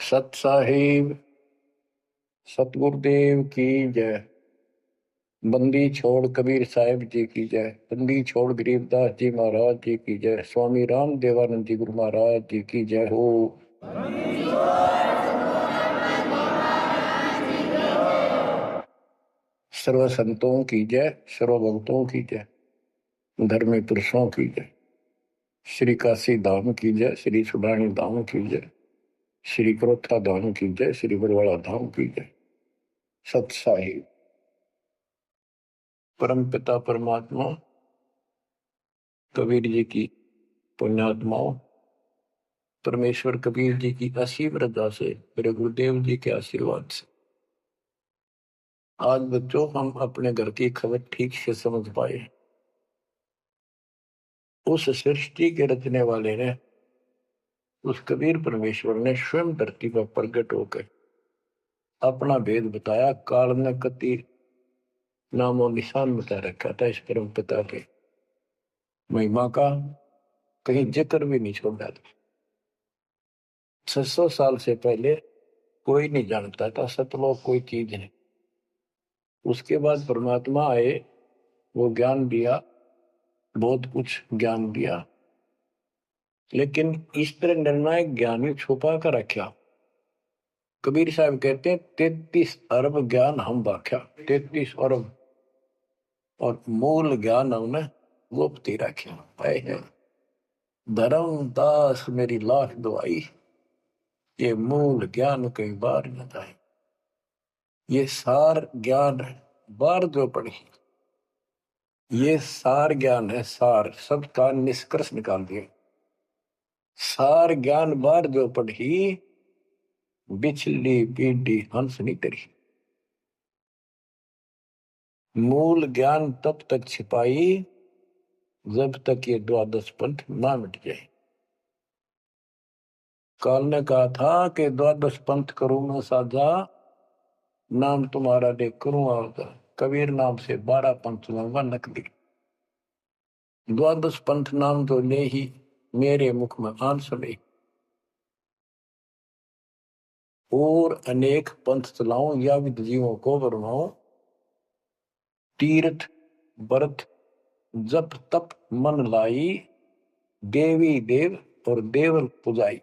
सत साहिब सतगुरुदेव की जय। बंदी छोड़ कबीर साहिब जी की जय। बंदी छोड़ गरीबदास जी महाराज जी की जय। स्वामी राम देवानंद जी गुरु महाराज जी की जय हो। सर्व संतों की जय, सर्व भक्तों की जय, धर्मी पुरुषों की जय। श्री काशी धाम की जय, श्री सुडानी धाम की जय, श्री क्रोथा धाम की जय, श्री बरवाड़ा धाम की जय। सत साहिब परम पिता परमात्मा कबीर जी की पुण्यात्माओं, परमेश्वर कबीर जी की असीम रजा से, मेरे गुरुदेव जी के आशीर्वाद से आज बच्चों हम अपने घर की खबर ठीक से समझ पाए। उस सृष्टि के रचने वाले ने, उस कबीर परमेश्वर ने स्वयं धरती पर प्रकट होकर अपना भेद बताया। काल ने कति नामो निशान बता रखा था इस परम पिता के महिमा का, कहीं जिक्र भी नहीं छोड़ा था। 600 साल से पहले कोई नहीं जानता था सतलोक कोई चीज नहीं। उसके बाद परमात्मा आए, वो ज्ञान दिया, बहुत कुछ ज्ञान दिया, लेकिन इस तरह निर्णायक ज्ञान ही छुपा कर रखा। कबीर साहब कहते हैं 33 अरब ज्ञान हम बाख्या, 33 अरब, और मूल ज्ञान हमने गुप्त ही रखा। धर्म दास मेरी लाख दुआई, ये मूल ज्ञान कई बार न जाए। ये सार ज्ञान बार जो पढ़ी, ये सार ज्ञान है, सार सबका निष्कर्ष निकाल दिया। सार ज्ञान बार जो पढ़ी, बिछली पीढ़ी हंस नहीं तरी। मूल ज्ञान तब तक छिपाई जब तक ये द्वादश पंथ ना मिट जाए। काल ने कहा था कि द्वादश पंथ करूं मैं साझा, नाम तुम्हारा देख करूं आवता। कबीर नाम से 12 पंथ लूंगा नकली। द्वादश पंथ नाम तो ले ही मेरे मुख में आन सुने, और अनेक पंथ चलाऊं या विद जीवों को बरमाऊं। तीर्थ व्रत जप तप मन लाई, देवी देव और देवल पुजाई।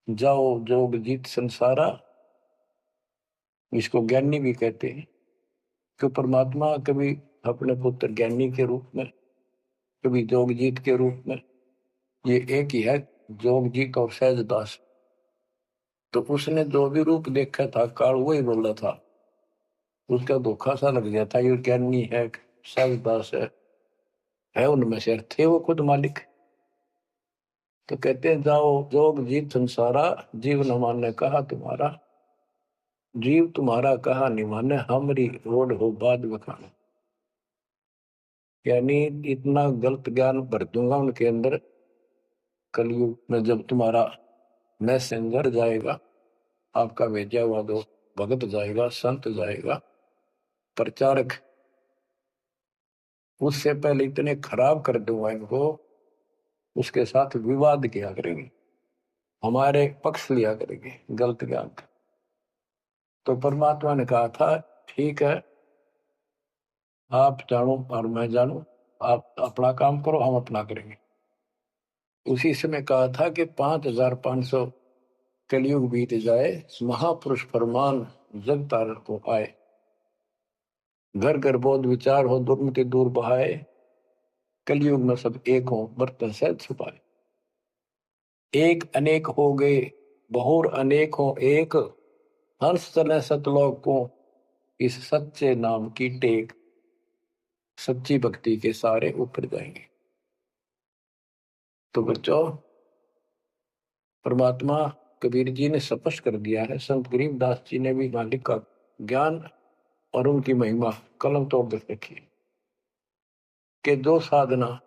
जाओ जोग जीत संसारा, इसको ज्ञानी भी कहते हैं। कि परमात्मा कभी अपने पुत्र ज्ञानी के रूप में, कभी जोगजीत के रूप में, ये एक ही है जोगजीत और सहजदास। तो उसने जो भी रूप देखा था काल वही बोला था, उसका धोखा सा लग गया था। ये ज्ञानी है, सहजदास है उनमें से थे वो खुद मालिक। तो कहते हैं जाओ जोग जीत संसारा, जीव न माने कहा तुम्हारा। जीव तुम्हारा कहा नहीं माने, हमारी रोड हो बाद बखाना। यानी इतना गलत ज्ञान भर दूंगा उनके अंदर, कलयुग में जब तुम्हारा मैसेंजर जाएगा, आपका भेजा हुआ दो भगत जाएगा, संत जाएगा, प्रचारक, उससे पहले इतने खराब कर दूंगा इनको, उसके साथ विवाद किया करेंगे, हमारे पक्ष लिया करेंगे गलत ज्ञान का। तो परमात्मा ने कहा था ठीक है, आप जानो और मैं जानू, आप अपना काम करो, हम अपना करेंगे। उसी समय कहा था कि 5500 कलयुग बीत जाए, महापुरुष फरमान जग तारण को आए। घर घर बोध विचार हो, दुर्मति दूर बहाए, कलयुग में सब एक हो, बर्तन सहज छुपाए। एक अनेक हो गए, बहुर अनेक हो एक, हंस चले सतलोक को, इस सच्चे नाम की टेक। सच्ची भक्ति के सारे ऊपर जाएंगे। तो बच्चों, परमात्मा कबीर जी ने स्पष्ट कर दिया है, संत गरीबदास जी ने भी मालिक का ज्ञान और उनकी महिमा कलम तोड़ कर रखी कि जो साधना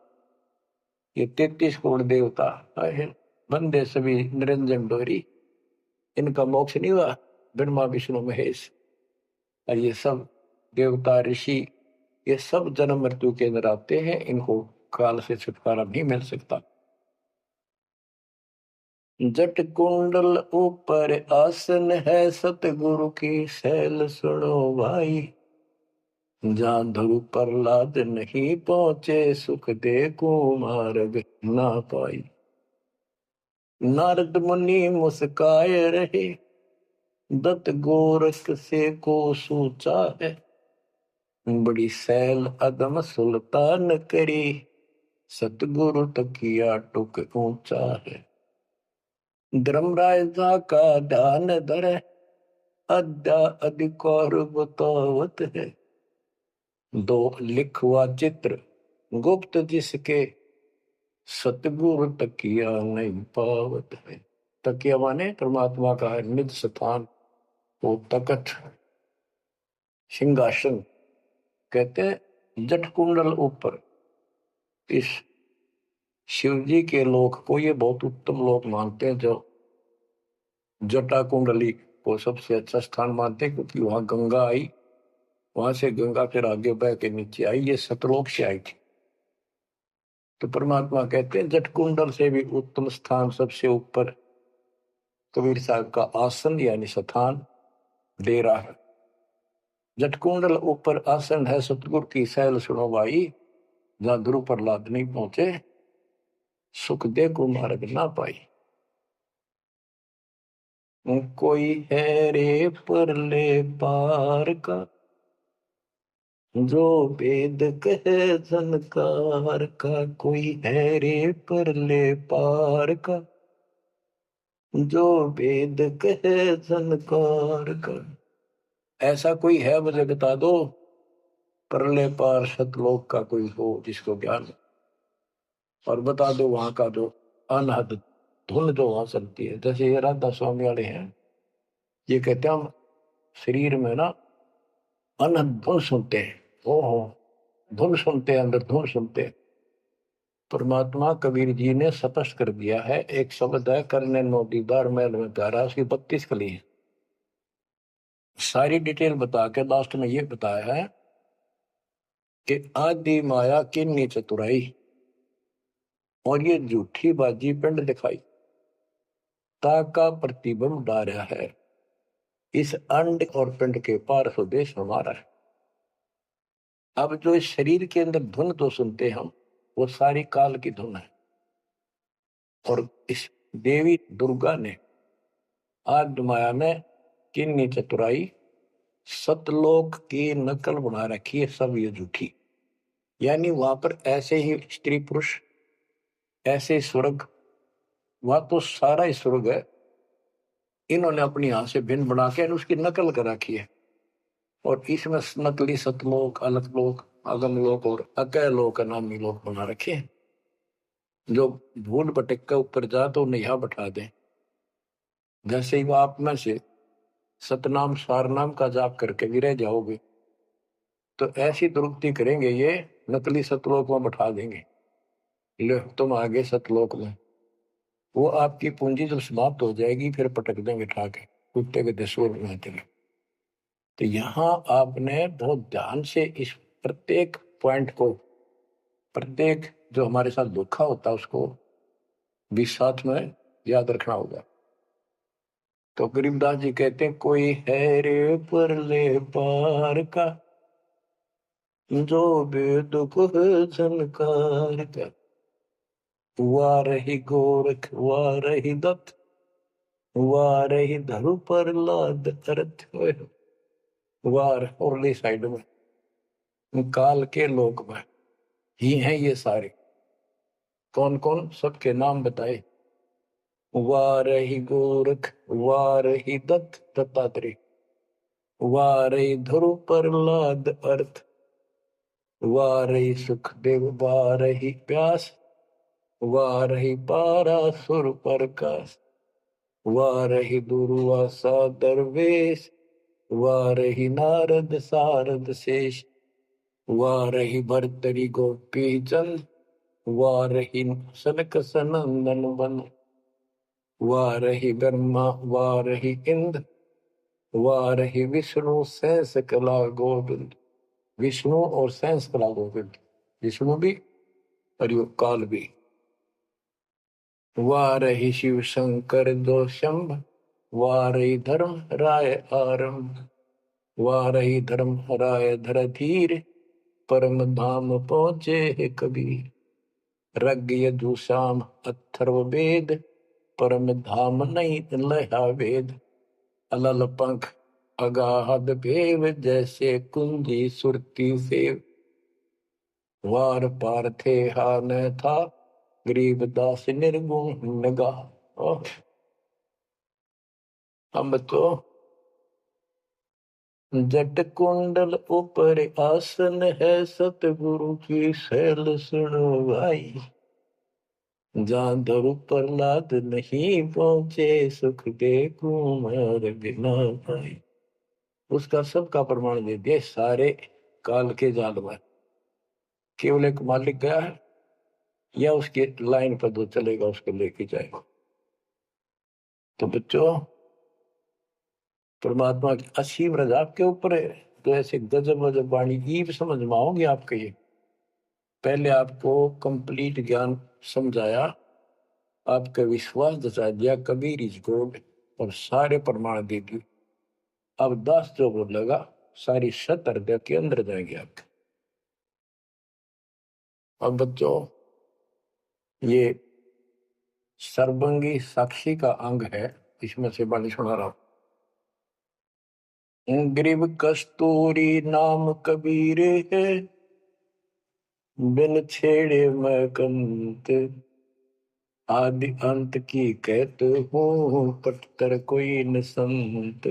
ये 33 करोड़ देवता बंदे सभी निरंजन डोरी, इनका मोक्ष नहीं हुआ। ब्रह्मा विष्णु महेश और ये सब देवता ऋषि, ये सब जन्म मृत्यु के अंदर आते हैं, इनको काल से छुटकारा नहीं मिल सकता। जट कुंडल ऊपर आसन है, सतगुरु की सैल सुनो भाई। जहाँ ध्रुव प्रहलाद नहीं पहुंचे, सुख दे कुमार्ग ना पाई। नारद मुनि मुस्काए रहे, दत्त गोरख से को सूचा है। बड़ी सैल अदम सुल्तान करी, सतगुरु तकिया टुक ऊंचा है। धर्मराजा का ध्यान धरे, अद्या अधिकार बतावत है। दो लिखवा चित्र गुप्त जिसके, सतगुरु तकिया नहीं पावत है। तकिया माने परमात्मा का निज स्थान, वो तकत सिंहासन। कहते हैं जट कुंडल ऊपर, इस शिव जी के लोक को ये बहुत उत्तम लोक मानते हैं, जो जटा कुंडली को सबसे अच्छा स्थान मानते हैं, क्योंकि वहां गंगा आई, वहां से गंगा फिर आगे बह के नीचे आई, ये सतलोक से आई थी। तो परमात्मा कहते हैं जट कुंडल से भी उत्तम स्थान, सबसे ऊपर कबीर साहब का आसन यानी स्थान डेरा है। जट कुंडल ऊपर आसन है, सतगुरु की सैल सुनो भाई। जहां ध्रुव प्रहलाद नहीं पहुंचे, सुख दे को मार्ग ना पाई। कोई है रे परले पार का, जो वेद कहे झनकार का। कोई है रे परले पार का, जो वेद कहे झनकार का। ऐसा कोई है मुझे बता दो, परले पार सतलोक का कोई हो जिसको ज्ञान। और बता दो वहां का जो अनहद धुन जो वहां चलती है। जैसे ये राधा स्वामी वाले हैं, ये कहते हैं हम शरीर में ना अनहद धुन सुनते हैं। ओहो, धुन सुनते हैं, अंदर धुन सुनते हैं। परमात्मा कबीर जी ने स्पष्ट कर दिया है। एक शब्द है, करने नो दीदार महल में प्यारा, उसकी 32 कली है। सारी डिटेल बता के लास्ट में ये बताया है कि आदि माया किन्नी चतुराई, और ये झूठी बाजी पिंड दिखाई, ताका प्रतिबिंब डारा है। इस अंड और पिंड के पार स्वदेश हमारा है। अब जो इस शरीर के अंदर धुन तो सुनते हम, वो सारी काल की धुन है। और इस देवी दुर्गा ने आदि माया में किन्नी चतुराई सतलोक की नकल बना रखी है, सब ये झूठी। यानी वहां पर ऐसे ही स्त्री पुरुष, ऐसे स्वर्ग, वहां तो सारा ही स्वर्ग है। इन्होंने अपनी हाथ से भिन्न बना के उसकी नकल कर रखी है। और इसमें नकली सतलोक, अलकलोक, अगमलोक और अकैलोक नामी लोक बना रखे हैं। जो भूल भटक के ऊपर जा तो उन्हें यहाँ बैठा दें। जैसे ही वो आप में से सतनाम सारनाम का जाप करके भी रह जाओगे, तो ऐसी दुरुक्ति करेंगे ये, नकली सतलोक में बैठा देंगे। ले तुम आगे सतलोक में, वो आपकी पूंजी जब समाप्त हो जाएगी फिर पटक देंगे ठा के, कुत्ते के दसूर में चले। तो यहाँ आपने बहुत ध्यान से इस प्रत्येक पॉइंट को, प्रत्येक जो हमारे साथ धोखा होता है उसको भी साथ में याद रखना होगा। तो गरीबदास जी कहते हैं कोई है रे परले पार का, जो वेद को झनकार का। हुआ रही गोरख, हुआ रही दत्त, हुआ रही धरु प्रहलाद अर्थ। वार उरली साइड में काल के लोक में ही हैं ये सारे। कौन कौन, सबके नाम बताए। वारही गोरख, वारही दत्त दत्तात्रेय, वारही ध्रुव प्रहलाद अर्थ, वारही सुखदेव, वारही व्यास, वारही पारासुर प्रकाश, वारही दुर्वासा दरवेश, वारही नारद सारद शेष, वारही भरतरी गोपी चंद, वारही सनक सनंदन बन, वारही ब्रह्मा, वारही इंद्र, वारही विष्णु सहस कला गोविंद। विष्णु और सहस कला गोविंद, विष्णु भी और यो काल भी। वारहि शिव शंकर दो शंभ, वारहि धर्म राय आरंभ, वारहि धर्म राय धर धीर, परम धाम पहुँचे है कबीर। रग यजुषाम अथर्व वेद, परम धाम नहीं लहा वेद। अलल पंख अगाध भेव, जैसे कुंजी सुरती सेव। वार पार थे हा न था, गरीबदास निर्गुण नगा। हम तो जट कुंडल ऊपर आसन है, सतगुरु की शैल सुनो भाई। जहाँ धरु प्रहलाद नहीं पहुंचे, सुख दे कुमार बिना भाई। उसका सबका प्रमाण दे दिया सारे काल के जाल में। केवल एक मालिक गया है या उसके लाइन पर जो चलेगा उसको लेके जाएगा। तो बच्चों, परमात्मा की असीम रजा आपके ऊपर है। तो ऐसे गजब गजब वाणी ईब समझ में आओगे आपके। ये पहले आपको कंप्लीट ज्ञान समझाया, आपका विश्वास जता दिया कबीर इज गॉड, और सारे प्रमाण दे दिए। अब 10 जो बोलेगा सारी सत हृदय के अंदर जाएंगे आपके। अब बच्चों, ये सर्वंगी साक्षी का अंग है, इसमें से वाणी सुना रहा हूं। ग्रीव कस्तूरी नाम कबीर है, बिन छेड़े मैं कंत। आदि अंत की कहत हूँ, पटकर कोई न संत।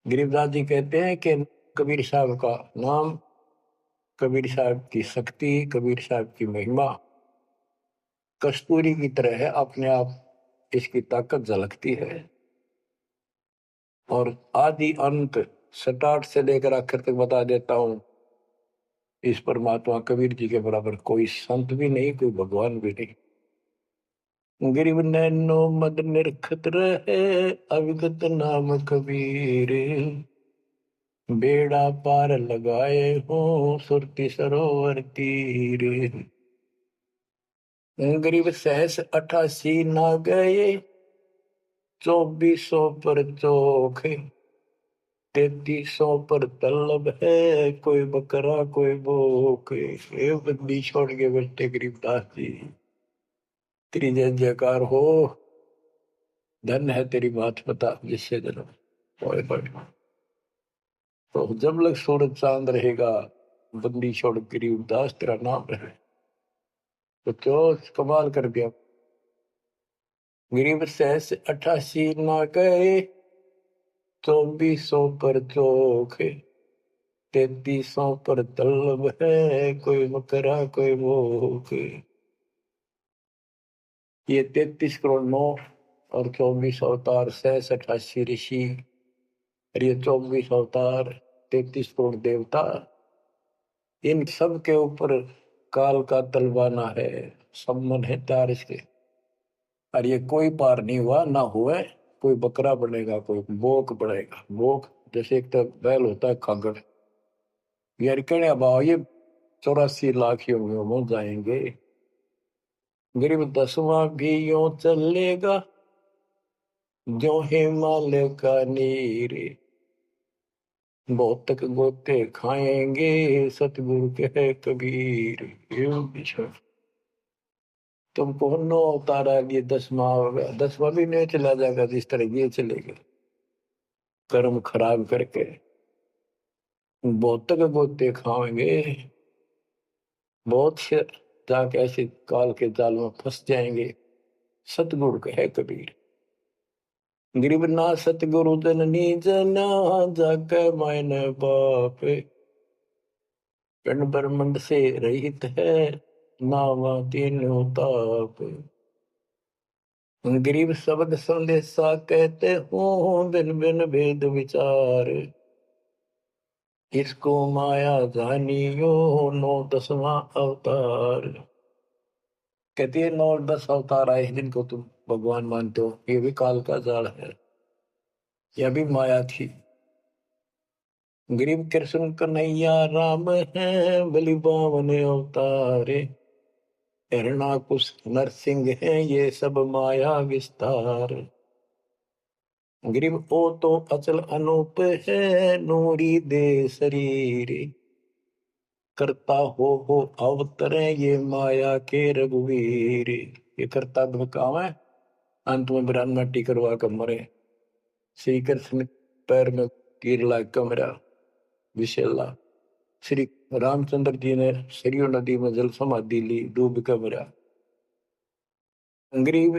गरीबदास जी कहते हैं कि कबीर साहब का नाम, कबीर साहब की शक्ति, कबीर साहब की महिमा कस्तूरी की तरह है। अपने आप इसकी ताकत झलकती है। और आदि अंत स्टार्ट से लेकर आखिर तक बता देता हूं। इस परमात्मा कबीर जी के बराबर कोई संत भी नहीं, कोई भगवान भी नहीं। गिरिव नैनो मद निरखत रहे, अविगत नाम कबीर। बेड़ा पार लगाए हो, सुरती सरोवर तीर। गरीब सहस 88 ना गए, 2400 पर चोखे। 3300 पर तलब है, कोई बकरा कोई भूख। ये बंदी छोड़ के बैठे गरीबदास जी। तेरी जय जयकार हो, धन है तेरी बात पता जिससे जन्म पड़े पड़े। तो जब लग सूरज चांद रहेगा, बंदी छोड़ गरीबदास तेरा नाम रहे। तो क्यों कमाल कर दिया। गरीब सहस 88 ना गए, 2400 पर चोखे। 3300 पर तलब है, कोई बकरा कोई भूख। ये 33 करोड़ 9 और 24 अवतार, 88 ऋषि, और ये 24 अवतार, 33 करोड़ देवता, इन सब के ऊपर काल का तलवाना है। सब मन है तार इसके। और ये कोई पार नहीं हुआ ना हुआ। कोई बकरा बनेगा, कोई बोक बनेगा। बोक जैसे एक तो बैल होता है खागड़, यार कहने अब ये 84 लाख योगियों में जाएंगे। गरीब 10वां भी यूं चलेगा, जो हिमालय का नीर। बहुत तक गोते खाएंगे, सतगुरु के कबीर। तुमको 9 अवतारा लिए 10वां होगा, 10वां भी नहीं चला जाएगा जिस तरह ये चलेगा, कर्म खराब करके। बहुत तक गोते खाएंगे, बहुत से जाके ऐसे काल के जाल में फंस जाएंगे। सतगुरु कहे कबीर। गरीब ना सतगुरु जननी जना, जाके मायने बाप। पिंड ब्रह्मंड से रहित है, नावा तीनों ताप। गरीब शब्द संदेशा कहते हूँ, बिन बिन भेद विचार। इसको माया जानियो, 9 10वां अवतार। कहती है 9 10 अवतार आए जिनको तुम भगवान मानते हो, ये भी काल का जाल है, यह भी माया थी। गरीब कृष्ण कन्हैया राम है, बलि बावन अवतारे। हिरणाकुश नरसिंह है ये सब माया विस्तार। ग्रीव ओ तो अचल अनूप है नूरी दे शरीर। करता हो अवतरे ये माया के रघुवीर। ये करता काम है, अंत में बिरान मट्टी करवा कर मरे। श्री कृष्ण पैर में कीर लाग कर मरा विशेला। श्री रामचंद्र जी ने सरयू नदी में जल समाधि ली, डूब कर मरा। ग्रीव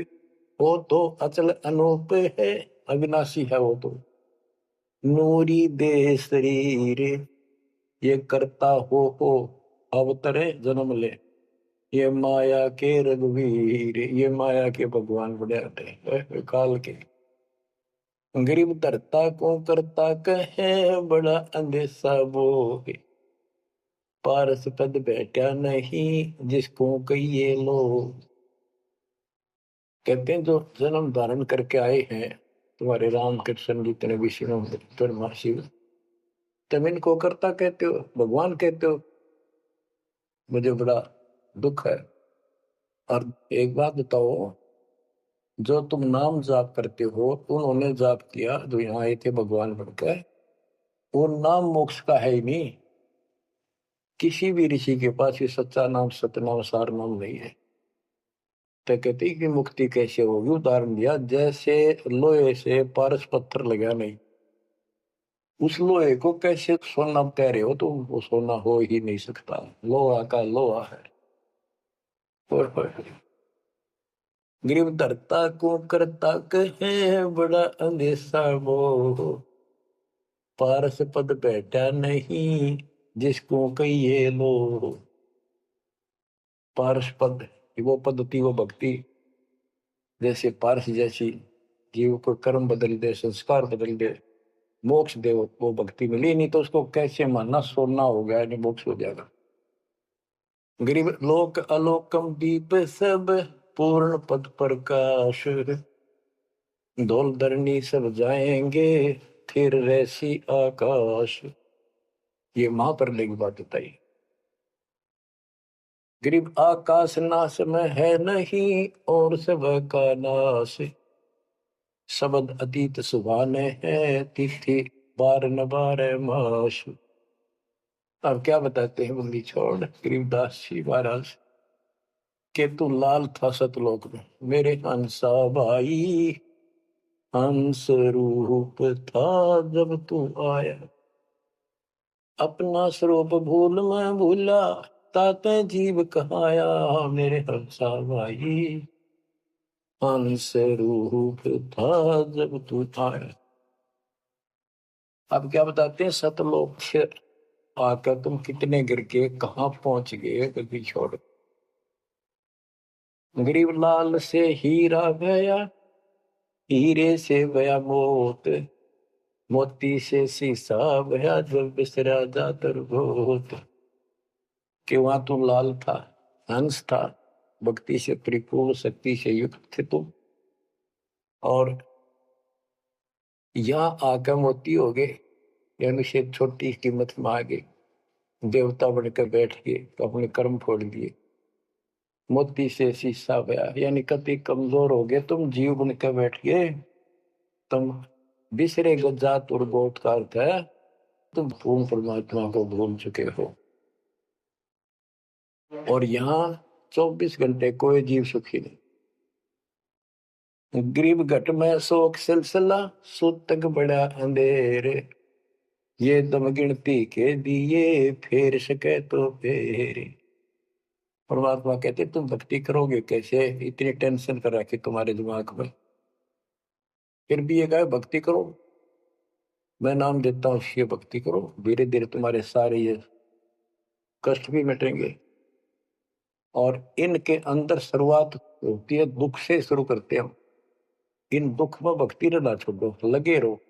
वो तो अचल अनूप है, अविनाशी है वो तो। नूरी दे शरीर, ये करता हो अवतरे जन्म ले। ये माया के रघुवीर, ये माया के भगवान बड़े होते काल के। गरीब धरता को करता कहे बड़ा अंदेशा बोहे। पारस पद बैठा नहीं जिसको कहिए लोग। कहते हैं जो जन्म धारण करके आए हैं तुम्हारे राम कृष्ण जितने विष्णु ब्रह्मा शिव, तुम इनको करता कहते हो, भगवान कहते हो। मुझे बड़ा दुख है। और एक बात बताओ, जो तुम नाम जाप करते हो उन्होंने जाप किया जो यहाँ आए थे भगवान बनकर, वो नाम मोक्ष का है ही नहीं। किसी भी ऋषि के पास ये सच्चा नाम सतनाम सार नाम नहीं है। तो कहते कि मुक्ति कैसे होगी, उदाहरण दिया जैसे लोहे से पारस पत्थर लगा नहीं, उस लोहे को कैसे सोना कह रहे हो तुम, वो सोना हो ही नहीं सकता, लोहा का लोहा है। और ग्रीव धरता को करता कहे बड़ा अंदेशा मोह। पारस पद बैठा नहीं जिसको कहिए लो। पारस पद वो पद्धति वो भक्ति, जैसे पारस जैसी जीव को कर्म बदल दे, संस्कार बदल दे, मोक्ष दे, वो भक्ति मिली। नहीं तो उसको कैसे मानना सोना हो गया, नहीं मोक्ष हो जाएगा। गरीब लोक अलोकम दीप सब पूर्ण पद प्रकाश। धौल धरनी सब जाएंगे फिर रहसी आकाश। ये महाप्रलय की बात बताई। गरीब आकाश नाश में है नहीं और सब का नाश। शब्द अतीत सुभाने है तिथि बार न बार माश। अब क्या बताते हैं बंदी छोड़ गरीबदास जी महाराज के तू लाल था सतलोक में मेरे हंसा भाई। हंस रूप था जब तू आया, अपना स्वरूप भूल मैं भूला, ताते जीव कहाया मेरे हंसा भाई। हंस रूप था जब तू आया। अब क्या बताते हैं, सतलोक से आकर तुम कितने गिर के कहाँ पहुंच गए कभी छोड़। गरीब लाल से हीरा गया, हीरे से गया मोत, मोती से शीशा गया जब बिसरा जातर गोत। कि वहां तुम लाल था, हंस था, भक्ति से परिपूर्ण शक्ति से युक्त थे तुम, और यहाँ आकर मोती हो गए, यानी से छोटी कीमत में आ गए, देवता बनकर बैठ गए तो अपने कर्म फोड़ दिए। मोती से शीशा गया यानी कति कमजोर हो गए तुम, जीव बनकर बैठ गए तुम। बिसरे गजात और गोत का अर्थ है तुम पूर्ण परमात्मा को भूल चुके हो। और यहाँ 24 घंटे कोई जीव सुखी नहीं। गरीब घट में शोक सिलसिला सूतक बड़ा अंधेरे। ये दम गिनती के दिए फेर सके तो फेरे। परमात्मा कहते तुम भक्ति करोगे कैसे, इतनी टेंशन कर रखी तुम्हारे दिमाग में, फिर भी ये कहे भक्ति करो, मैं नाम देता हूँ ये भक्ति करो, धीरे धीरे तुम्हारे सारे ये कष्ट भी मिटेंगे। और इनके अंदर शुरुआत होती है दुख से, शुरू करते हैं। इन दुख में भक्ति रहना छोड़ो, लगे रहो।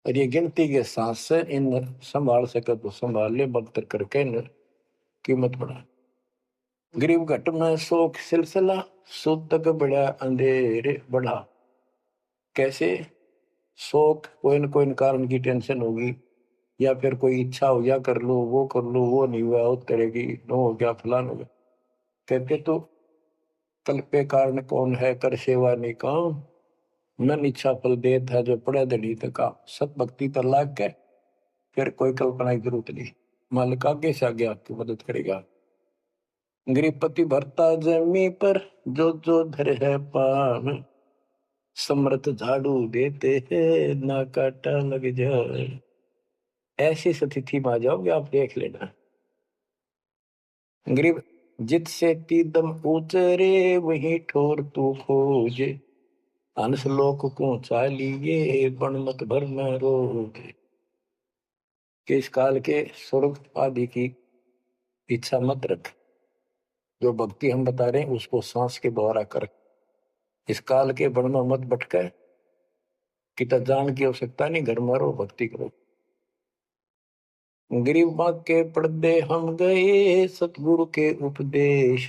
और ये गिनती के सांस से इन संभाल सके तो संभाल ले, बदतर करके इन कीमत बढ़ा। गरीब घट में शोक सिलसिला सूतक बड़ा अंधेरे बढ़ा। कैसे, शोक कोई न कोई कारण की टेंशन होगी, या फिर कोई इच्छा हो, या कर लो वो कर लो, वो नहीं हुआ, वो करेगी, नो हो गया, फलान हो गया। कहते तो कल्पे कारण कौन है कर सेवा नहीं काम, मन इच्छा फल देत है जो पड़े दड़ी तका। सत भक्ति पर लाग के फिर कोई कल्पना की जरूरत नहीं, मालिक आगे से आगे आपकी मदद करेगा। गृहपति भरता जमी पर जो जो धर है पान, समर्थ झाड़ू देते हैं ना काटा लग जाए। ऐसी स्थिति में आ जाओगे आप, देख लेना। गरीब जित से तीदम उतरे वही ठोर तू खोजे, अंश लोक को चालिए बन मत भर न रोगे। कि इस काल के स्वर्ग आदि की इच्छा मत रख, जो भक्ति हम बता रहे हैं उसको सांस के द्वारा कर। इस काल के बन में मत भटके, कितना जान की आवश्यकता नहीं, घर में रहो भक्ति करो। गरीब बाग के पर्दे हम गए सतगुरु के उपदेश,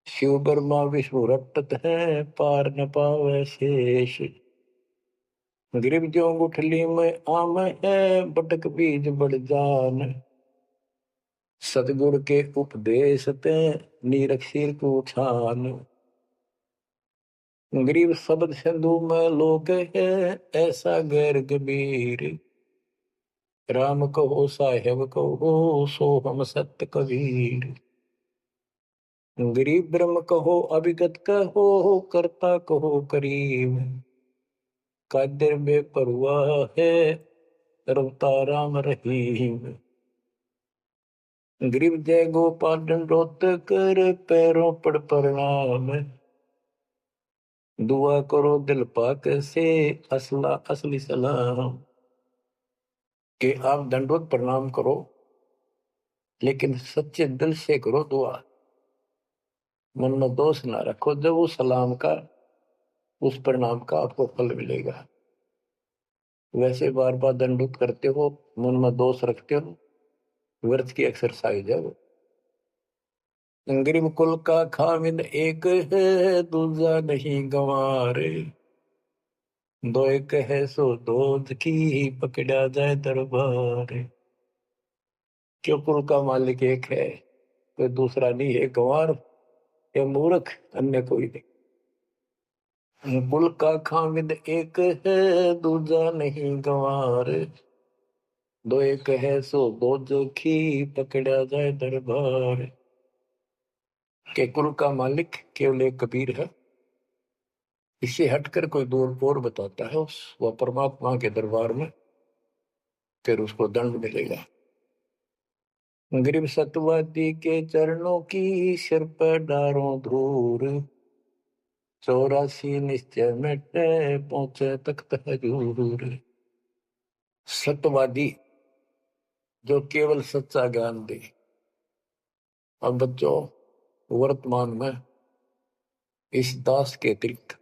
शिव ब्रह्मा विष्णु रटत है पार न पावे शेष। गरीब जो गुठली में आम है बटक बीज बढ़ जान, सतगुरु के उपदेश ते नीरख सिर को छान। गरीब शब्द सिंधु में लोग है ऐसा गैर गंभीर, राम कहो साहेब कहो सो हम सत्य कबीर। गरीब ब्रह्म कहो अभिगत कहो करता कहो करीब, कादिर बेपरवा है रवता राम रहीम। गरीब जय गोपाल दंडोत कर पैरों पड़ प्रणाम, दुआ करो दिल पाक से असला असली सलाम। कि आप दंडोत प्रणाम करो लेकिन सच्चे दिल से करो दुआ, मन में दोष ना रखो। जब उस सलाम का उस प्रणाम का आपको फल मिलेगा। वैसे बार बार दंडोत करते हो, मन में दोष रखते हो, व्यर्थ की एक्सरसाइज है वो। गरीब कुल का खामिद एक है दूजा नहीं गंवारे, दो एक है सो दूध की पकड़ा जाए दरबार। क्यों कुल का मालिक एक है, कोई दूसरा नहीं है, गंवार या मूर्ख अन्य कोई नहीं। कुल का खामिद एक है दूजा नहीं गंवार, दो एक है सो दूध की पकड़ा जाए दरबार। के कुल का मालिक केवल एक कबीर है, इससे हटकर कोई दूर और बताता है उस वह परमात्मा के दरबार में, फिर उसको दंड मिलेगा। गरीब सतवादी के चरणों की सिर पर डारों धूर, 84 निश्चय मिटे पहुंचे तख्त हजूर। सत्यवादी जो केवल सच्चा ज्ञान दे। अब बच्चों, वर्तमान में इस दास के अतिरिक्त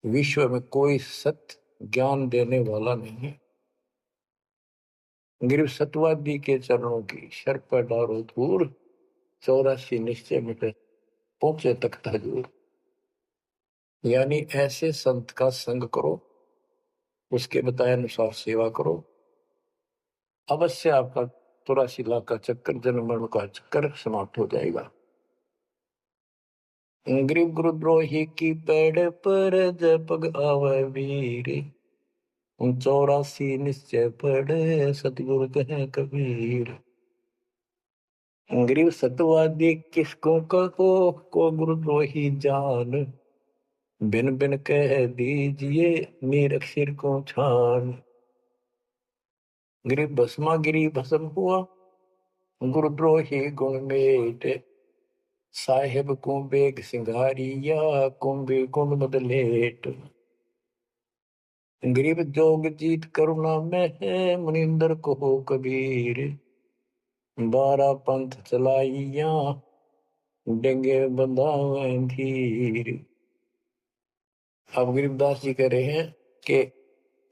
विश्व में कोई सत्य ज्ञान देने वाला नहीं है। गरीब सतवादी के चरणों की शर पर डारो धूर, 84 निश्चय मिटे पहुंचे तख्त हजूर। यानी ऐसे संत का संग करो, उसके बताए अनुसार सेवा करो, अवश्य आपका 84 लाख का चक्कर, जन्म मरण का चक्कर समाप्त हो जाएगा। गरीब गुरुद्रोही की पेड़ पर जब पग आवे वीर, 84 निश्चय पढ़े सतगुरु कहे कबीर। गरीब सतवादी किसको कहो को गुरुद्रोही जान, बिन बिन कह दीजिए नीरख सिर को छान। गरीब भस्मा गिरी भस्म हुआ गुरुद्रोही गुण मेट, साहेब को बेग सिंगारिया कुंभी गुण बदलेट। गरीब जोग जीत करुणा में है मुनिंदर को हो कबीर, 12 पंथ चलाइया डेंगे बंधावे धीर। अब गरीबदास जी कह रहे हैं कि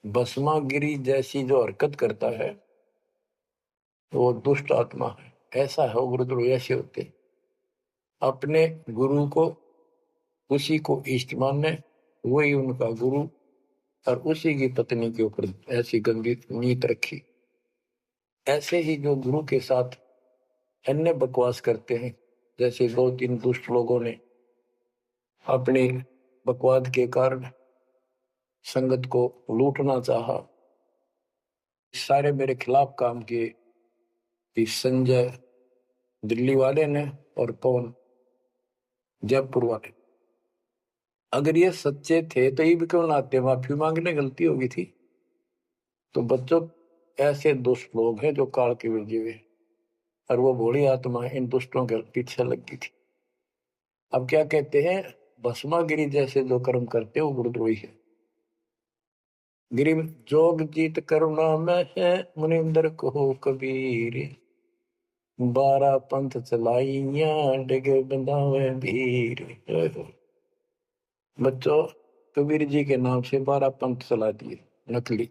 भस्मागिरी जैसी जो हरकत करता है वो दुष्ट आत्मा है, ऐसा है वो गुरुद्रोही ऐसे होते, अपने गुरु को उसी को इष्ट माने, वही उनका गुरु, और उसी की पत्नी के ऊपर ऐसी गंदी नीत रखी। ऐसे ही जो गुरु के साथ अन्य बकवास करते हैं। जैसे 2-3 दुष्ट लोगों ने अपनी बकवाद के कारण संगत को लूटना चाहा, सारे मेरे खिलाफ काम किए। इस संजय दिल्ली वाले ने और कौन जयपुर वाले। अगर ये सच्चे थे तो ये भी क्यों ना आते, माफी मांगने गलती होगी थी। तो बच्चों, ऐसे दुष्ट लोग हैं जो काल के वे जीवे, और वो भोली आत्मा इन दुष्टों के पीछे लग गई थी। अब क्या कहते हैं, भस्मागिरी जैसे जो कर्म करते हो गुरुद्रोही है। गिरी जोग जीत करुणा में है, मुनिंदर को कबीर, 12 पंथ चलाइया डगे बंधावे भीर। बच्चों, कबीर जी के नाम से 12 पंथ चला दिए नकली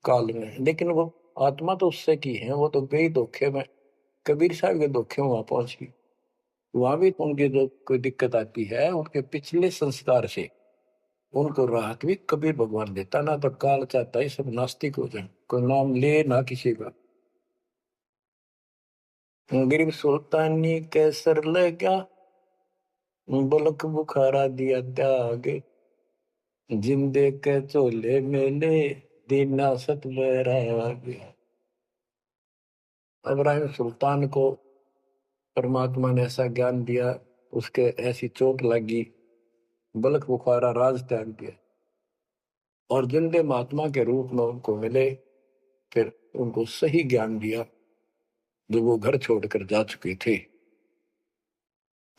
काल में, लेकिन वो आत्मा तो उससे की है, वो तो गई धोखे में, कबीर साहब के धोखे में वहां पहुंच गई। वहां भी उनकी जो कोई दिक्कत आती है, उनके पिछले संस्कार से उनको राहत भी कबीर भगवान देता। ना तो काल चाहता है सब नास्तिक हो जाए, कोई नाम ले ना किसी का। गरीब सुल्तानी कैसर लगा, बलक बुखारा दिया त्याग, जिंदे के चोले मेले दीना सत बैराग। इब्राहिम सुल्तान को परमात्मा ने ऐसा ज्ञान दिया, उसके ऐसी चोट लगी, बलक बुखारा राज त्याग दिया, और जिंदे महात्मा के रूप में उनको मिले, फिर उनको सही ज्ञान दिया जो वो घर छोड़कर जा चुके थे।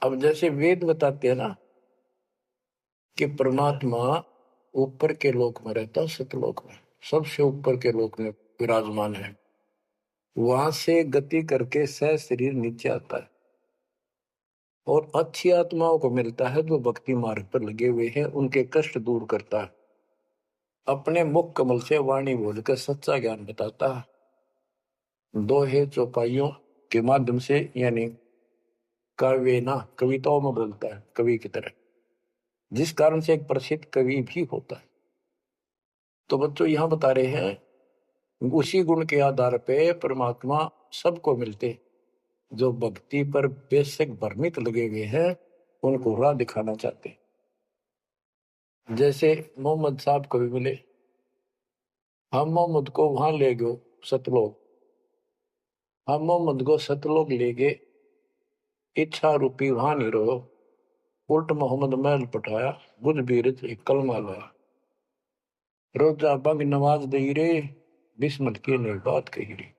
अब जैसे वेद बताते हैं ना कि परमात्मा ऊपर के लोक में रहता, सतलोक में, सबसे ऊपर के लोक में विराजमान है। वहां से गति करके सह शरीर नीचे आता है और अच्छी आत्माओं को मिलता है जो भक्ति मार्ग पर लगे हुए हैं, उनके कष्ट दूर करता है, अपने मुख कमल से वाणी बोलकर सच्चा ज्ञान बताता है, दोहे चौपाइयों के माध्यम से, यानी काव्य ना कविताओं में बोलता है कवि की तरह, जिस कारण से एक प्रसिद्ध कवि भी होता है। तो बच्चों यहां बता रहे हैं उसी गुण के आधार पे परमात्मा सबको मिलते, जो भक्ति पर बेशक भ्रमित लगे हुए हैं उनको राह दिखाना चाहते। जैसे मोहम्मद साहब को भी मिले, हम मोहम्मद को वहां ले गए सतलोक, हम मोहम्मद को सतलोक ले गए, इच्छा रूपी वहां नहीं रहो, उल्ट मोहम्मद महल पठाया, बुझ बीरज एक कलमा लाया, रोजा बंग नवाज दे रे, बिस्मत की ने बात कही रे।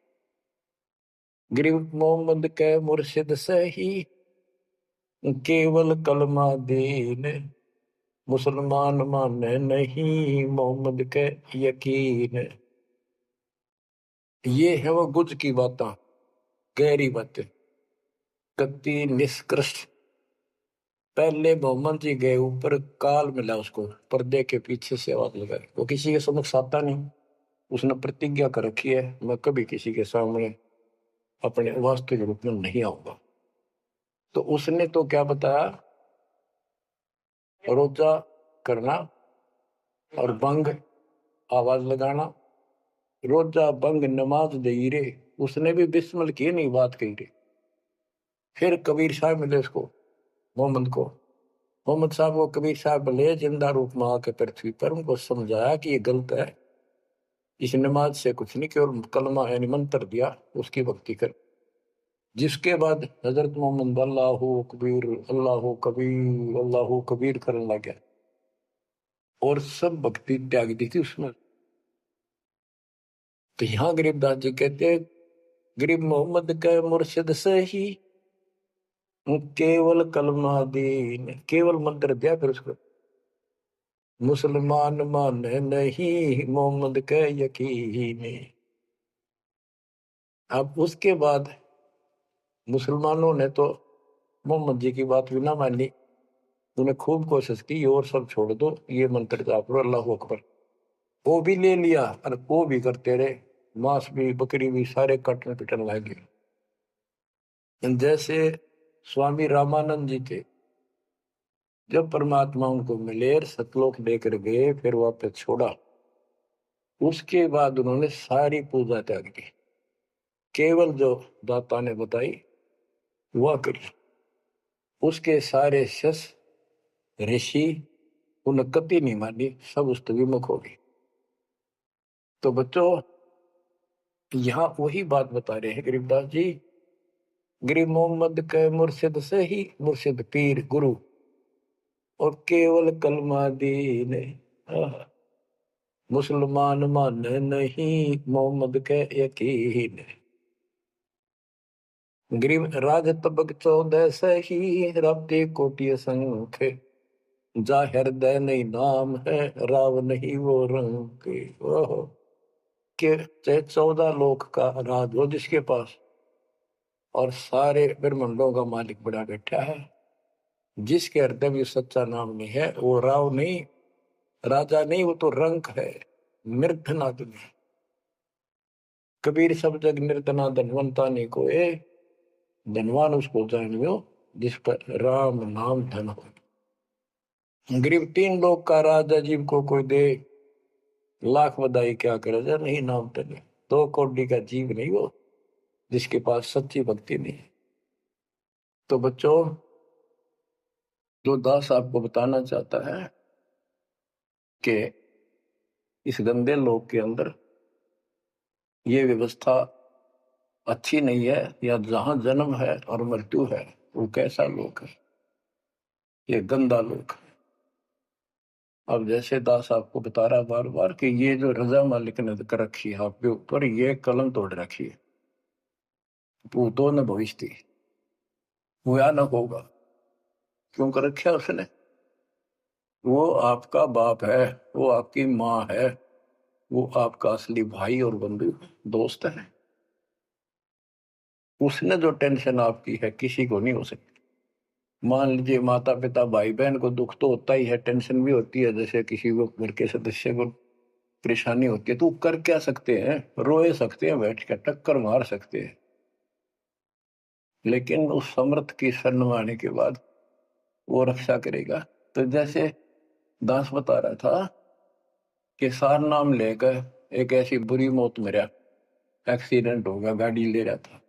गरीब मोहम्मद के मुर्शिद सही, केवल कलमा दीन, मुसलमान माने नहीं मोहम्मद के यकीन। ये है वो गुज की बातें, गहरी बातें, कति निष्कृष्ट। पहले मोहम्मद जी गए ऊपर, काल मिला उसको, पर्दे के पीछे से आवाज लगाई, वो किसी के समक्ष आता नहीं, उसने प्रतिज्ञा कर रखी है मैं कभी किसी के सामने अपने वास्तविक रूप में नहीं आऊंगा। तो उसने तो क्या बताया, रोजा करना और बंग आवाज लगाना, रोजा बंग नमाज दे रे, उसने भी बिस्मिल की नहीं बात कही रे। फिर कबीर साहब मिले उसको, मोहम्मद को, मोहम्मद साहब को कबीर साहब मिले जिंदा रूप में आके पृथ्वी पर, उनको समझाया कि ये गलत है, इस नमाज से कुछ नहीं, केवल कलमा यानी मंत्र दिया, उसकी भक्ति कर। जिसके बाद हजरत मोहम्मद अल्लाह कबीर अल्लाह कबीर अल्लाह कबीर करने लग गया और सब भक्ति त्याग दी थी उसमें। तो यहाँ गरीबदास जी कहते हैं, गरीब मोहम्मद का मुर्शिद सही, केवल कलमा दीन, केवल मंत्र दिया, फिर उसको मुसलमान माने नहीं मोहम्मद के यकीन। अब उसके बाद मुसलमानों ने तो मोहम्मद जी की बात भी ना मानी, उन्हें खूब कोशिश की और सब छोड़ दो, ये मंत्र जाप लो अल्लाह अकबर, वो भी ले लिया और वो भी करते रहे, मांस भी बकरी भी सारे कटने पिटने लगे। जैसे स्वामी रामानंद जी थे, जब परमात्मा उनको मिले सतलोक लेकर गए, फिर वापस छोड़ा, उसके बाद उन्होंने सारी पूजा त्याग दी, केवल जो दाता ने बताई हुआ कर। उसके सारे शस ऋषि उन कति नहीं मानी, सब उस विमुख हो गए। तो बच्चों यहाँ वही बात बता रहे हैं गरीबदास जी। गरीब मोहम्मद के मुर्शिद से ही मुर्शिद पीर गुरु और केवल कलमा दीन, मुसलमान मान नहीं मोहम्मद के यकीन। गरीब राज तबक 14 से ही रबते कोटि संख, जा हृदय नहीं नाम है राव नहीं वो रंग के। ओहो के चाहे 14 लोक का राज हो जिसके पास, और सारे ब्रह्मांडों का मालिक बड़ा बैठा है, जिसके हृदय में सच्चा नाम नहीं है वो राव नहीं, राजा नहीं, वो तो रंक है, निर्धनादन। कबीर सब जग निर्धना धनवंता नहीं कोए, धनवान उसको जानियो जिस पर राम नाम धन हो। गरीब 3 लोग का राजा जीव को कोई दे, लाख बधाई क्या करे जा नहीं नाम धन। 2 कौड़ी का जीव नहीं वो जिसके पास सच्ची भक्ति नहीं। तो बच्चों जो दास आपको बताना चाहता है कि इस गंदे लोक के अंदर ये व्यवस्था अच्छी नहीं है, या जहां जन्म है और मृत्यु है वो कैसा लोक है, ये गंदा लोक है। अब जैसे दास आपको बता रहा बार बार कि ये जो रजा मालिक ने कर रखी है आपके ऊपर, ये कलम तोड़ रखी है, भूतो न भविष्य, हुआ न होगा। क्यों कर रखा उसने? वो आपका बाप है, वो आपकी माँ है, वो आपका असली भाई और बंधु दोस्त है। उसने जो टेंशन आपकी है किसी को नहीं हो सकती। मान लीजिए माता पिता भाई बहन को दुख तो होता ही है, टेंशन भी होती है, जैसे किसी को घर के सदस्य को परेशानी होती है, तो कर क्या सकते हैं? रोए सकते हैं, बैठ के टक्कर मार सकते हैं, लेकिन उस समर्थ की शरण आने के बाद वो रक्षा करेगा। तो जैसे दास बता रहा था कि सार नाम लेकर एक ऐसी बुरी मौत मरा, एक्सीडेंट होगा, गाड़ी ले रहा था।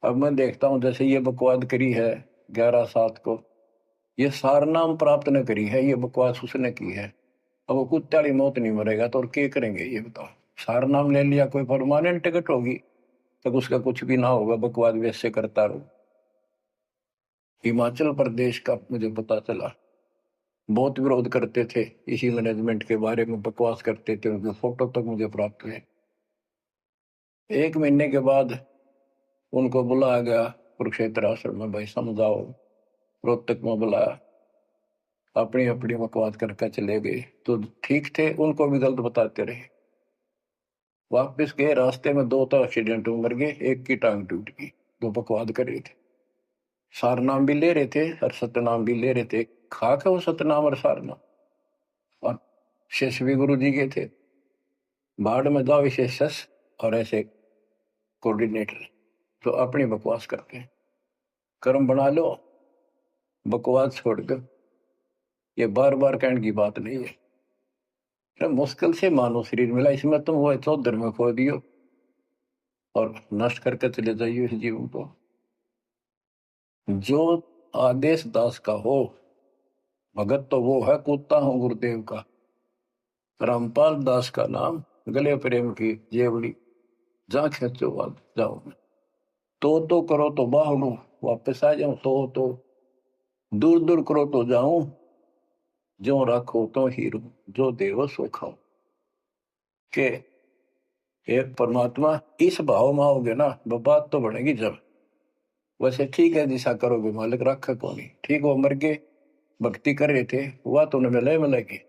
अब मैं देखता हूं जैसे ये बकवाद करी है 11/7 को, ये सार नाम प्राप्त न करी है, ये बकवास उसने की है। अब वो कुत्ते वाली मौत नहीं मरेगा तो और क्या करेंगे ये बताओ? सार नाम ले लिया, कोई परमानेंट टिकट होगी तक उसका कुछ भी ना होगा, बकवाद वैसे करता रहो। हिमाचल प्रदेश का मुझे पता चला, बहुत विरोध करते थे इसी मैनेजमेंट के बारे में, बकवास करते थे, उनके फोटो तक मुझे प्राप्त हुए। 1 महीने के बाद उनको बुलाया गया कुरुक्षेत्र आश्रम में, भाई समझाओ। रोहतक में बुलाया, अपनी अपनी बकवास करके चले गए। तो ठीक थे, उनको भी गलत बताते रहे। वापिस गए, रास्ते में 2 तो एक्सीडेंट में मर गए, एक की टांग टूट गई। वो बकवाद कर रहे थे, सार नाम भी ले रहे थे और सतनाम भी ले रहे थे। खाक है वो सतनाम और सार नाम। और शेष भी गुरु जी के थे, बाढ़ में जाओ विशेष और ऐसे कोऑर्डिनेटर तो अपनी बकवास करते हैं। कर्म बना लो, बकवास छोड़कर। ये बार बार कहने की बात नहीं है, तो मुश्किल से मानो शरीर मिला, इसमें तुम वो 14 में खो दियो और नष्ट करके चले जाइए इस जीवन को। जो आदेश दास का हो, भगत तो वो है, कूदता हूं गुरुदेव का। रामपाल दास का नाम, गले प्रेम की जेवड़ी, जा खेचो बात जाओ। तो करो तो बाहड़ू, वापस आ जाऊं तो दूर दूर करो तो जाऊं, जो रखो तो हीरो, जो देव सो खाओ। के एक परमात्मा इस भाव में आओगे ना, वो बात तो बनेगी जब। वैसे ठीक है दिशा करोगे, मालिक रखे को नहीं ठीक, वो मर गए, भक्ति कर रहे थे, हुआ तो उन्हें मिलेगी,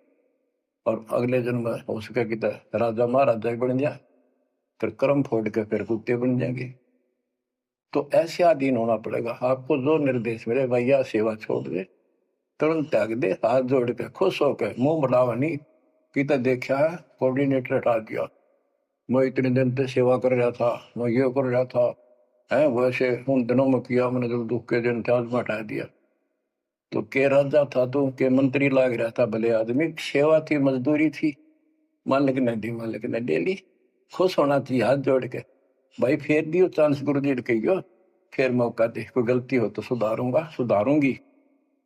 और अगले जन्म में हो सके कि राजा महाराजा ही बन जाए, फिर कर्म फोड़ के फिर कुत्ते बन जाएंगे। तो ऐसे अधीन होना पड़ेगा आपको। जो निर्देश मिले भैया सेवा छोड़ दे, तुरंत त्याग दे, हाथ जोड़ के खुश होकर, मुंह बढ़ावा नहीं कि देखा है कोऑर्डिनेटर हटा दिया, मैं इतने दिन से सेवा कर रहा था, मैं ये कर रहा था है, वैसे उन दिनों में किया मैंने, जब दुख के दिन थे आज में हटा दिया। तो के राजा था तो के मंत्री लाग रहा था, भले आदमी, सेवा थी, मजदूरी थी, मालिक ने दी, मालिक ने ले ली। खुश होना चाहिए हाथ जोड़ के, भाई फेर दियो चांस गुरु जी कहियो फिर मौका दे, कोई गलती हो तो सुधारूंगा, सुधारूंगी।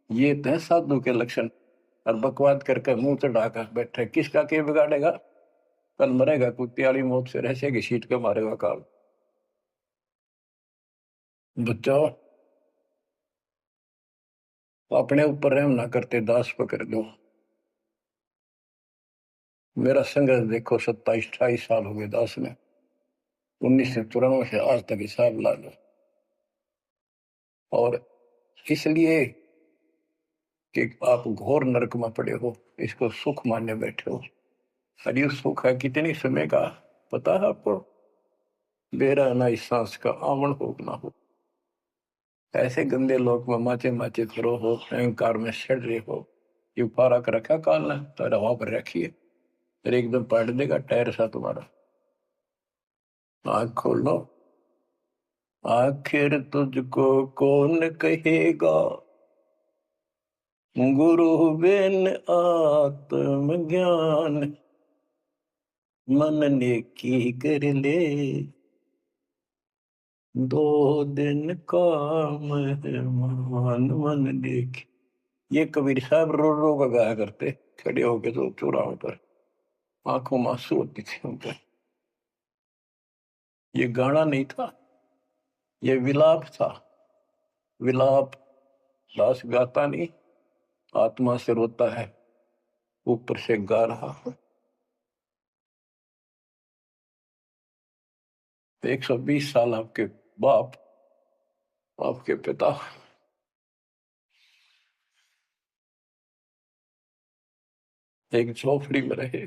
ये तो है साधु के लक्षण। और बकवाद करके मुंह चढ़ाकर बैठे, किसका के बिगाड़ेगा? कल मरेगा कुत्ते वाली मौत से, रहसे की सीट के मारेगा काल। बच्चों, अपने ऊपर रहम ना करते, दास पकड़ लो। मेरा संघर्ष देखो, 27-28 साल हो गए दास में, 1994 से आज तक हिसाब ला लो। और इसलिए कि आप घोर नरक में पड़े हो, इसको सुख मानने बैठे हो। अरे सुख है कितनी समय का पता है आपको? बेरा ना इस सांस का आवन हो ना हो। ऐसे गंदे लोग में माचे माचे खड़ो हो, अहंकार में सड़ रहे हो। ये फारा कर रखा काल ने तो हवा पर रखिए, फिर एकदम पलट देगा टायर सा तुम्हारा। आँख खोल लो। आखिर तुझको कौन कहेगा, गुरु बिन आत्मज्ञान। मन ने की कर ले, 2 दिन काम है मान। मन ने की, ये कबीर साहब रो रो का गाया करते, खड़े होके तो चौराहों पर, आंखों में आंसू होती थी उनके। ये गाना नहीं था, ये विलाप था। विलाप दास गाता नहीं, आत्मा से रोता है, ऊपर से गा रहा है। 120 साल आपके बाप, आपके पिता एक झोपड़ी में रहे,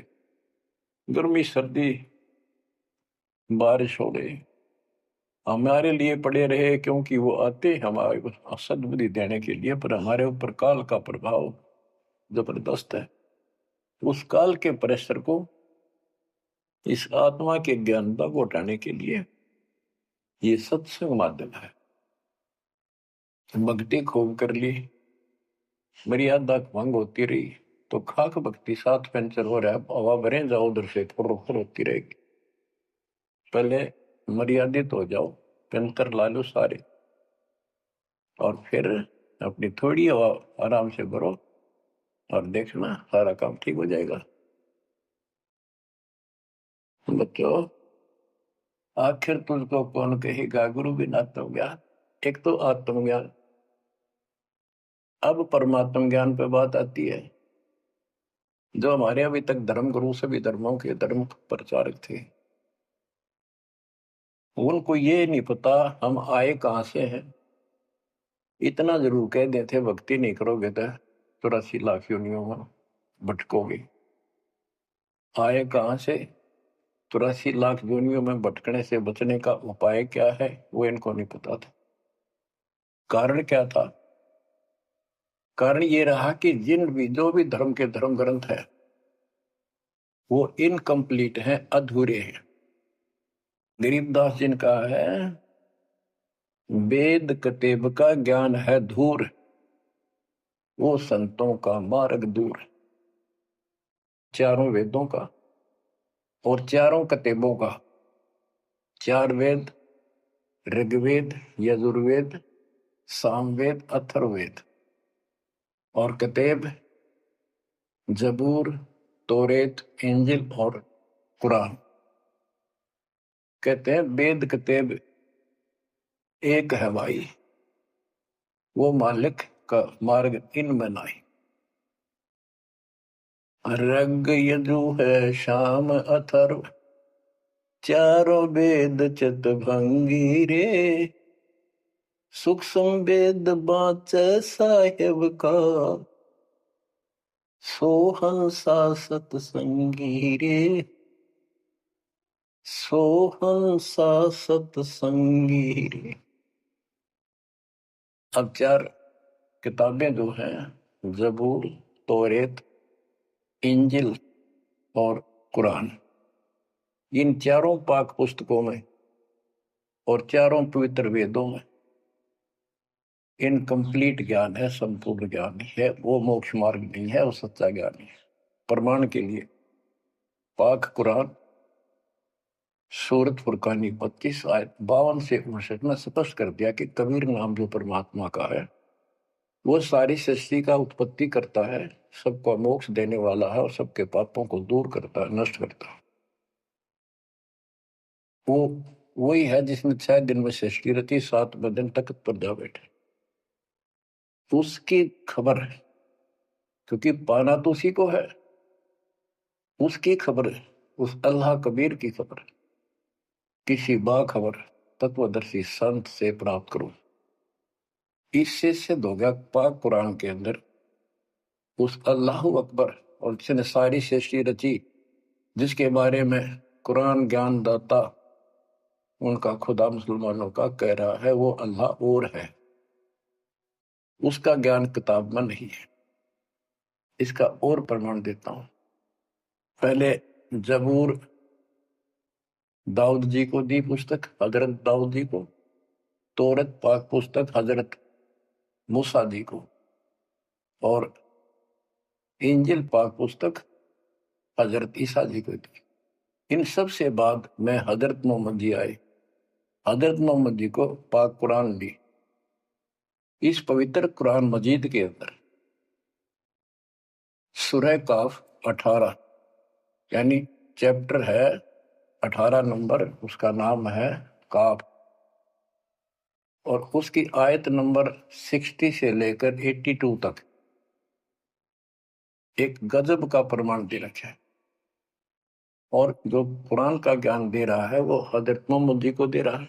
गर्मी सर्दी बारिश हो गई, हमारे लिए पड़े रहे, क्योंकि वो आते हमारे को सद्बुद्धि देने के लिए, पर हमारे ऊपर काल का प्रभाव जबरदस्त है। उस काल के प्रेशर को इस आत्मा के ज्ञानता को हटाने के लिए ये सत्संग माध्यम है। भक्ति खूब कर ली, मर्यादा भंग होती रही तो खाक भक्ति, साथ पंचर हो रहा है, हवा भरे जाओ उधर से, फुर फुर होती रहेगी। पहले मर्यादित हो जाओ, पंचर ला लो सारे, और फिर अपनी थोड़ी हवा आराम से भरो, और देखना सारा काम ठीक हो जाएगा। बच्चों, आखिर तुझको कौन कहेगा, गुरु बिन आत्मज्ञान। एक तो आत्मज्ञान, अब परमात्म ज्ञान पे बात आती है। जो हमारे अभी तक धर्म गुरु, सभी धर्मों के धर्म प्रचारक थे, उनको ये नहीं पता हम आए कहां से हैं। इतना जरूर कह देते, भक्ति नहीं करोगे तो 84 लाख योनियों में भटकोगे। आए कहां से, 84 लाख योनियों में भटकने से बचने का उपाय क्या है, वो इनको नहीं पता था। कारण क्या था? कारण ये रहा कि जिन भी जो भी धर्म के धर्म ग्रंथ है वो इनकम्प्लीट हैं, अधूरे हैं। गरीबदास जिनका है, वेद कतेब का ज्ञान है धूर, वो संतों का मार्ग दूर। चारों वेदों का और चारों कतेबों का, 4 वेद, ऋग्वेद, यजुर्वेद, सामवेद, अथर्ववेद, और कतेब जबूर, तोरेत, इंजिल और कुरान। कहते हैं वेद कतेब एक है भाई, वो मालिक का मार्ग इनमें नहीं। ऋग यजु है शाम अथर्व, चारों वेद चितभंगी रे। सूक्ष्म वेद बाँचे साहेब का, सोहंसा सतसंगी रे। सोहंसा सतसंगी रे। अब 4 किताबें जो हैं, जबूर, तौरेत, इंजिल और कुरान, इन चारों पाक पुस्तकों में और चारों पवित्र वेदों में इनकम्प्लीट ज्ञान है, संपूर्ण ज्ञान है। वो मोक्ष मार्ग नहीं है, वो सच्चा ज्ञान है। प्रमाण के लिए पाक कुरान सूरत फुरकानी 25 आयत 52 से 59 में स्पष्ट कर दिया कि कबीर नाम जो परमात्मा का है वो सारी सृष्टि का उत्पत्ति करता है, सबको मोक्ष देने वाला है और सबके पापों को दूर करता है, नष्ट करता है। वो वही है जिसने 6 दिन में सृष्टि रची, 7वें दिन तख्त पर जा बैठे। उसकी खबर है, क्योंकि पाना तो उसी को है। उसकी खबर है, उस अल्लाह कबीर की खबर है। किसी बाखबर तत्वदर्शी संत से प्राप्त करो। इससे सिद्ध हो गया पाक कुरान के अंदर उस अल्लाह अकबर और जिसने सारी सृष्टि रची, जिसके बारे में कुरान ज्ञान दाता उनका खुदा मुसलमानों का कह रहा है वो अल्लाह और है, उसका ज्ञान किताब में नहीं है। इसका और प्रमाण देता हूं। पहले जबूर दाऊद जी को दी पुस्तक, हजरत दाऊद जी को। तौरत पाक पुस्तक हजरत मूसा जी को। और इंजिल पाक पुस्तक हजरत ईसा जी को दी। इन सब से बाद में हजरत मोहम्मद जी आए। हजरत मोहम्मद जी को पाक कुरान दी। इस पवित्र कुरान मजीद के अंदर सूरह काफ 18 यानी चैप्टर है 18 नंबर, उसका नाम है काफ। और उसकी आयत नंबर 60 से लेकर 82 तक एक गजब का प्रमाण दे रखा है। और जो कुरान का ज्ञान दे रहा है वो हजरत मोहम्मद जी को दे रहा है।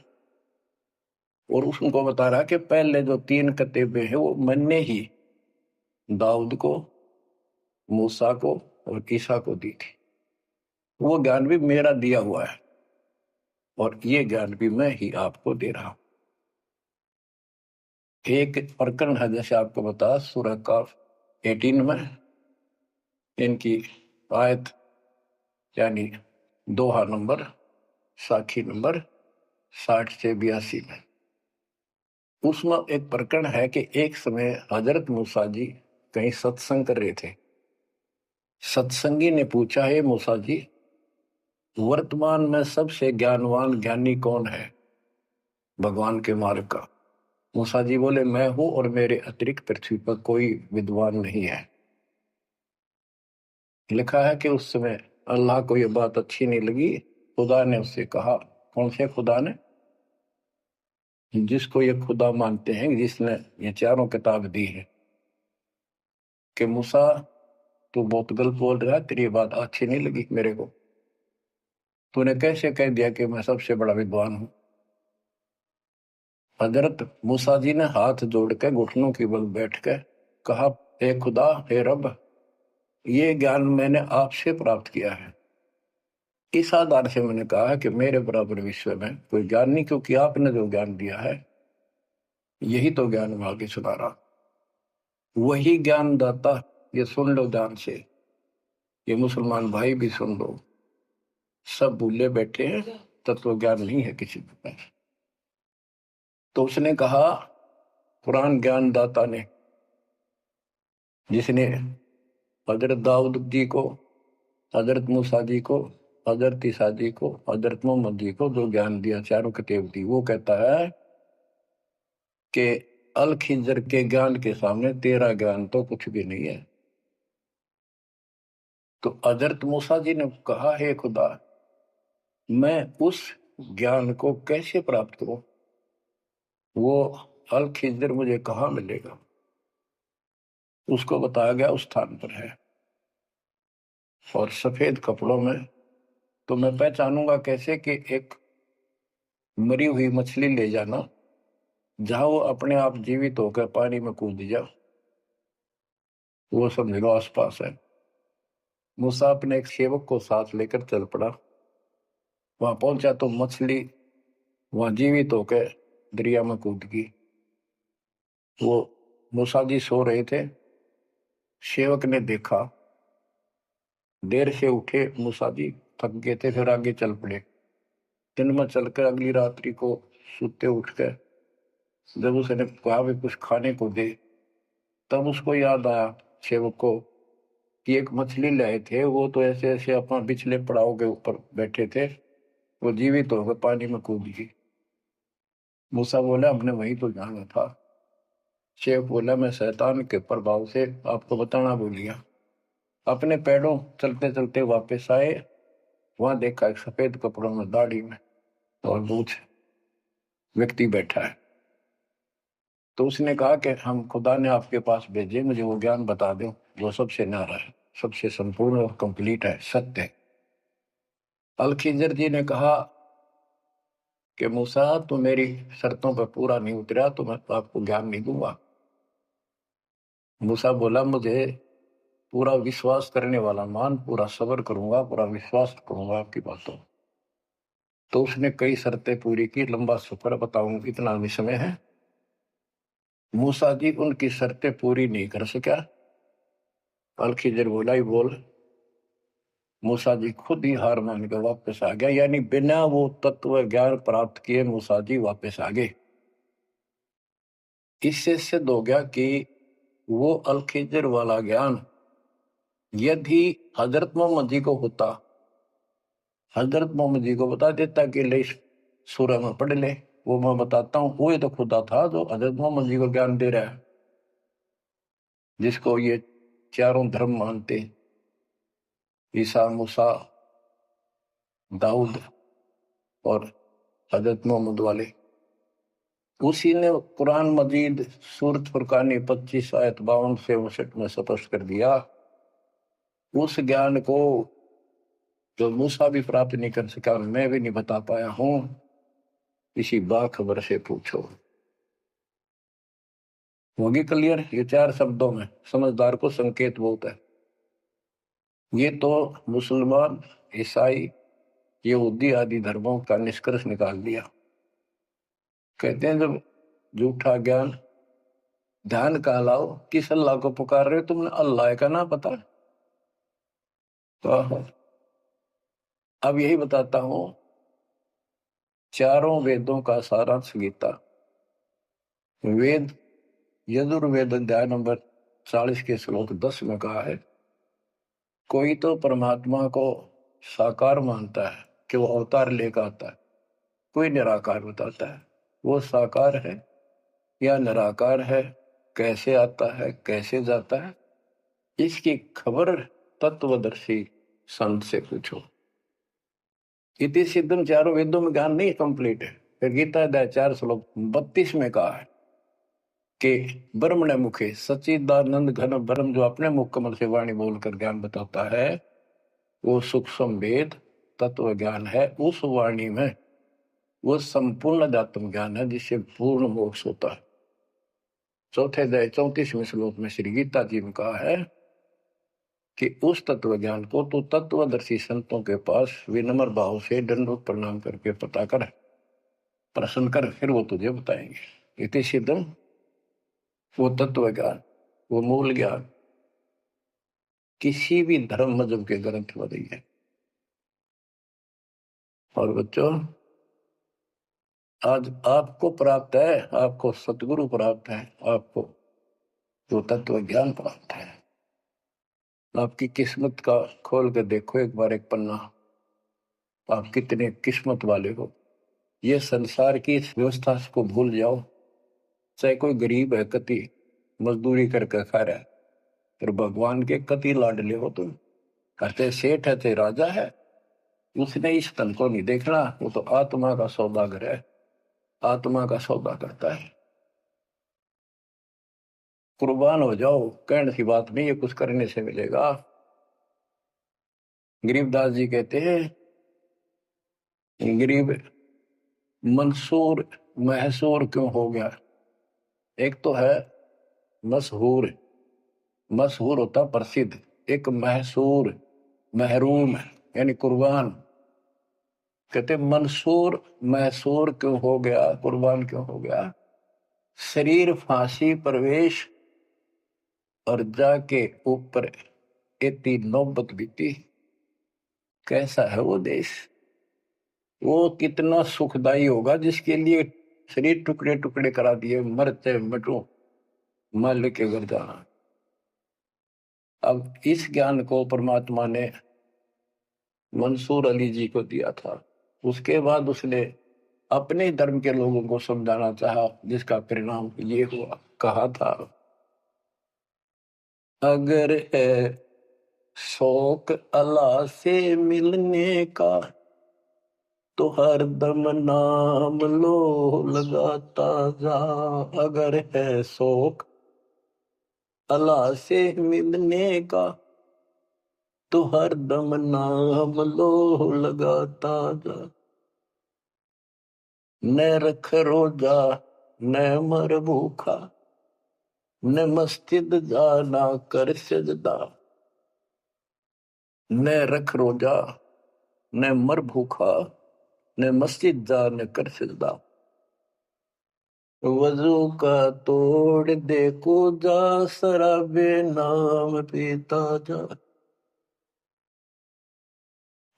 और उसको बता रहा है कि पहले जो 3 किताबें हैं वो मैंने ही दाऊद को, मूसा को और ईसा को दी थी। वो ज्ञान भी मेरा दिया हुआ है और ये ज्ञान भी मैं ही आपको दे रहा हूं। एक प्रकरण है, जैसे आपको बता सूरह काफ 18 में इनकी आयत यानी दोहा नंबर साखी नंबर 60 से 82 में उसमें एक प्रकरण है कि एक समय हजरत मूसा जी कहीं सत्संग कर रहे थे। सत्संगी ने पूछा, है मूसा जी, वर्तमान में सबसे ज्ञानवान ज्ञानी कौन है भगवान के मार्ग का? मूसा जी बोले, मैं हूं और मेरे अतिरिक्त पृथ्वी पर कोई विद्वान नहीं है। लिखा है कि उस समय अल्लाह को यह बात अच्छी नहीं लगी। खुदा ने उससे कहा, कौन से खुदा ने? जिसको ये खुदा मानते हैं, जिसने ये चारों किताब दी है, कि मूसा तू बहुत गलत बोल रहा है, तेरी बात अच्छी नहीं लगी मेरे को। तूने कैसे कह दिया कि मैं सबसे बड़ा विद्वान हूं? हजरत मूसा जी ने हाथ जोड़ के घुटनों की बल बैठ के कहा, हे खुदा, हे रब, ये ज्ञान मैंने आपसे प्राप्त किया है। इस आधार से मैंने कहा कि मेरे बराबर विश्व में कोई ज्ञान नहीं, क्योंकि आपने जो ज्ञान दिया है यही तो ज्ञान मैं आगे सुना रहा। वही ज्ञान दाता, ये सुन लो ध्यान से, ये मुसलमान भाई भी सुन लो। सब भूले बैठे हैं, तत्व ज्ञान नहीं है किसी के पास। तो उसने कहा, कुरान ज्ञान दाता ने, जिसने हजरत दाऊद जी को, हजरत मूसा जी को, हजरत ईसा जी को, हजरत मोहम्मद जी को जो ज्ञान दिया, चारों किताब दी, वो कहता है कि अल खिजर के ज्ञान के सामने तेरा ज्ञान तो कुछ भी नहीं है। तो हजरत मूसा जी ने कहा, हे खुदा, मैं उस ज्ञान को कैसे प्राप्त करूं? वो अल खिजर मुझे कहाँ मिलेगा? उसको बताया गया उस स्थान पर है और सफेद कपड़ों में। तो मैं पहचानूंगा कैसे कि एक मरी हुई मछली ले जाना, जहां वो अपने आप जीवित होकर पानी में कूद जाओ, वो समझ लो आसपास है। मूसा अपने एक सेवक को साथ लेकर चल पड़ा। वहां पहुंचा तो मछली वहां जीवित होकर दरिया में कूद गई। वो मूसा जी सो रहे थे। सेवक ने देखा, देर से उठे मूसा जी, थक गए थे, फिर आगे चल पड़े। दिन में चलकर अगली रात्रि को सुते उठकर जब उसने कहा भी कुछ खाने को दे, तब उसको याद आया सेवक को कि एक मछली लाए थे, वो तो ऐसे ऐसे अपना पिछले पड़ाव के ऊपर बैठे थे, वो जीवित होकर पानी में कूद गई। मूसा बोला हमने वहीं तो जाना था। शेख बोला मैं शैतान के प्रभाव से आपको बताना भूल गया। अपने पैरों चलते चलते वापस आए, वहां देखा एक सफेद कपड़ों में, दाढ़ी में और मूछ व्यक्ति बैठा है। तो उसने कहा कि हम खुदा ने आपके पास भेजे, मुझे वो ज्ञान बता दो जो सबसे न्यारा है, सबसे संपूर्ण और कंप्लीट है, सत्य है। अल खिजर जी ने कहा कि मूसा तो मेरी शर्तों पर पूरा नहीं उतरा तो मैं तो आपको ज्ञान नहीं दूंगा। मूसा बोला मुझे पूरा विश्वास करने वाला मान, पूरा सब्र करूंगा, पूरा विश्वास करूंगा आपकी बातों। तो उसने कई शर्तें पूरी की, लंबा सफर बताऊं इतना भी समय है। मूसा जी उनकी शर्तें पूरी नहीं कर सका। अल खिजर बोला ही बोल। मूसा जी खुद ही हार मान के वापस आ गया, यानी बिना वो तत्व ज्ञान प्राप्त किए मूसा जी वापस आ गए। इससे सिद्ध हो गया कि वो अल खिजर वाला ज्ञान यदि हजरत मोहम्मद जी को होता, हजरत मोहम्मद जी को बता देता कि ले सूरह में पढ़ ले, वो मैं बताता हूँ, वो तो खुदा था जो हजरत मोहम्मद जी को ज्ञान दे रहा है, जिसको ये चारों धर्म मानते, ईसा, मूसा, दाऊद और हजरत मोहम्मद वाले। उसी ने कुरान मजीद सूरत फुरकानी 25 आयत 52 से 59 में स्पष्ट कर दिया। उस ज्ञान को जो मूसा भी प्राप्त नहीं कर सका, मैं भी नहीं बता पाया हूं, इसी बाखबर से पूछो। होगी क्लियर? ये 4 शब्दों में समझदार को संकेत बहुत है। ये तो मुसलमान, ईसाई, यहूदी आदि धर्मों का निष्कर्ष निकाल दिया। कहते हैं जब झूठा ज्ञान, ध्यान का लाओ, किस अल्लाह को पुकार रहे हो तुमने? अल्लाह का ना पता? तो अब यही बताता हूं, चारों वेदों का सारांश गीता। वेद यजुर्वेद अध्याय नंबर 40 के श्लोक 10 में कहा है, कोई तो परमात्मा को साकार मानता है कि वो अवतार लेकर आता है, कोई निराकार बताता है। वो साकार है या निराकार है, कैसे आता है, कैसे जाता है, इसकी खबर तत्वदर्शी संत से पूछो। इति सिद्धम, चारों वेदों में ज्ञान नहीं कंप्लीट है। फिर गीता अध्याय 4 श्लोक 32 में कहा है कि ब्रह्मण मुखे सच्चिदानंद घन ब्रह्म, जो अपने मुख कमल से वाणी बोलकर ज्ञान बताता है, वो सूक्ष्म वेद तत्व ज्ञान है। उस वाणी में वो संपूर्ण अध्यात्म ज्ञान है जिससे पूर्ण मोक्ष होता है। चौथे अध्याय 34वें श्लोक में श्री गीता जी ने कहा है कि उस तत्व ज्ञान को तो तत्वदर्शी संतों के पास विनम्र भाव से दंडवत प्रणाम करके पता कर, प्रश्न कर, फिर वो तुझे बताएंगे। इति सिद्धम, वो तत्व ज्ञान, वो मूल ज्ञान किसी भी धर्म मजहब के ग्रंथ में नहीं है। और बच्चों, आज आपको प्राप्त है, आपको सतगुरु प्राप्त है, आपको जो तत्व ज्ञान प्राप्त है। आपकी किस्मत का खोल के देखो एक बार एक पन्ना, आप कितने किस्मत वाले हो। ये संसार की इस व्यवस्था को भूल जाओ। चाहे कोई गरीब है, कति मजदूरी करके खा रहा है, फिर भगवान के कति लाडले हो तुम। चाहे सेठ है, चाहे राजा है, उसने इस तन को नहीं देखना, वो तो आत्मा का सौदागर है, आत्मा का सौदा करता है। कुर्बान हो जाओ, कहने की बात नहीं, ये कुछ करने से मिलेगा। गरीबदास जी कहते हैं, गरीब मंसूर महसूर क्यों हो गया? एक तो है मशहूर, मशहूर होता प्रसिद्ध, एक महसूर महरूम यानी कुर्बान। कहते मंसूर महसूर क्यों हो गया, कुर्बान क्यों हो गया? शरीर फांसी प्रवेश और जाके ऊपर इतनी नौबत बीती। कैसा है वो देश? वो कितना सुखदाई होगा जिसके लिए शरीर टुकड़े टुकड़े करा दिए, मरते मटो मल के घर जाना। अब इस ज्ञान को परमात्मा ने मंसूर अली जी को दिया था। उसके बाद उसने अपने धर्म के लोगों को समझाना चाहा, जिसका परिणाम ये हुआ। कहा था, अगर है शौक अल्लाह से मिलने का तो हर दम नाम लो लगाता जा। अगर है शौक अल्लाह से मिलने का तो हर दम नाम लो लगाता जा। न रख रोजा न मर भूखा, न मस्जिद जाना कर सजदा। न रख रोजा न मर भूखा, न मस्जिद जा न कर सजदा। वजू का तोड़ दे को जा, शराबे नाम पीता जा।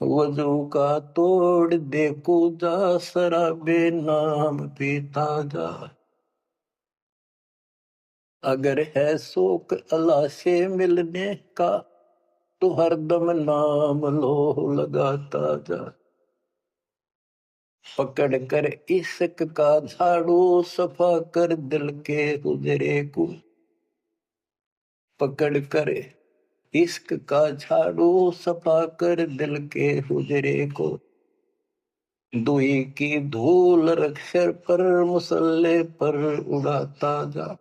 वजू का तोड़ दे को जा, शराबे नाम पीता जा। अगर है शौक अल्लाह से मिलने का तो हरदम नाम लो लगाता जा। पकड़ कर इश्क का झाड़ू, सफा कर दिल के हुजरे को। पकड़ कर इश्क का झाड़ू, सफा कर दिल के हुजरे को। दुई की धूल रख सिर पर, मुसल्ले पर उड़ाता जा।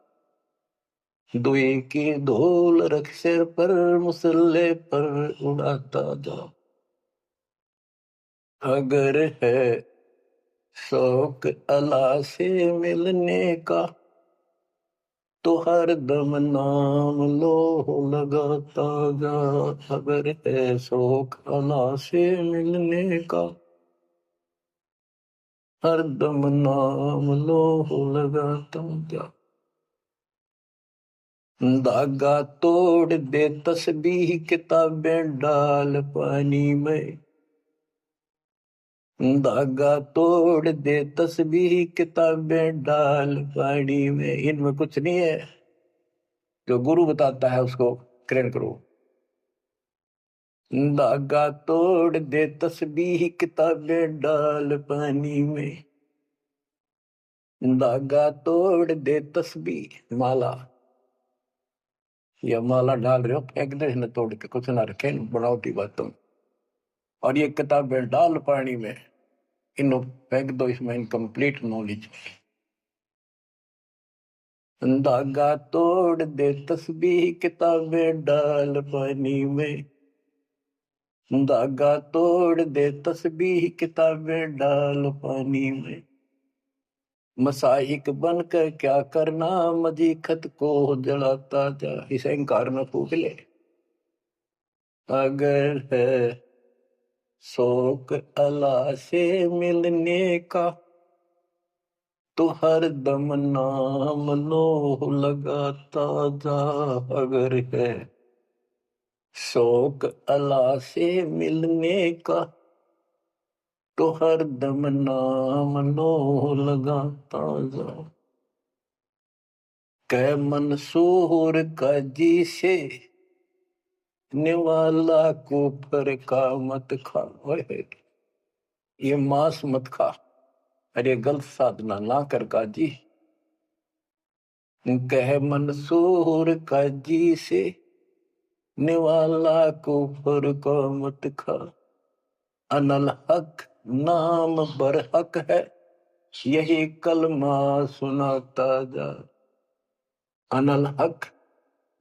दुई की धूल रख सिर पर, मुसल्ले पर उड़ाता जा। अगर है शौक अल्लाह से मिलने का तो हर दम नाम लो लगाता जा। अगर है शौक अल्लाह से मिलने का हर दम नाम लो लगाता जा। धागा तोड़ दे तस्बीह, किताबें डाल पानी में। धागा तोड़ दे तस्बीह, किताबें डाल पानी में। इनमें कुछ नहीं है, जो गुरु बताता है उसको ग्रहण करो। धागा तोड़ दे तस्बीह, किताबें डाल पानी में। धागा तोड़ दे तस्बीह, माला या माला डाल रहे हो, फेंक दे इन्हें तोड़ के, कुछ ना रखे बनावटी बातों। और ये किताबें डाल पानी में, इन्हें फेंक दो, इसमें इनकम्प्लीट नॉलेज। धागा तोड़ दे तस्बीह, किताबें डाल पानी में। धागा तोड़ दे तस्बीह, किताबें डाल पानी में। मसाइक बनकर क्या करना, मजी खत को जलाता जा। इसे इंकार न फूक ले। अगर है शौक अल्लाह से मिलने का तो हर दम नाम लो लगाता जा। अगर है शौक अल्लाह से मिलने का तो हर दम नाम लो लगाता जा। कै मंसूर का जी से निवाला को पर का मत खा। ये मांस मत खा, अरे गलत साधना ना कर काजी। कह मंसूर का जी से निवाला को पर का मत खा। अनल हक नाम बर हक है, यही कलमा सुनाता जा। अनल हक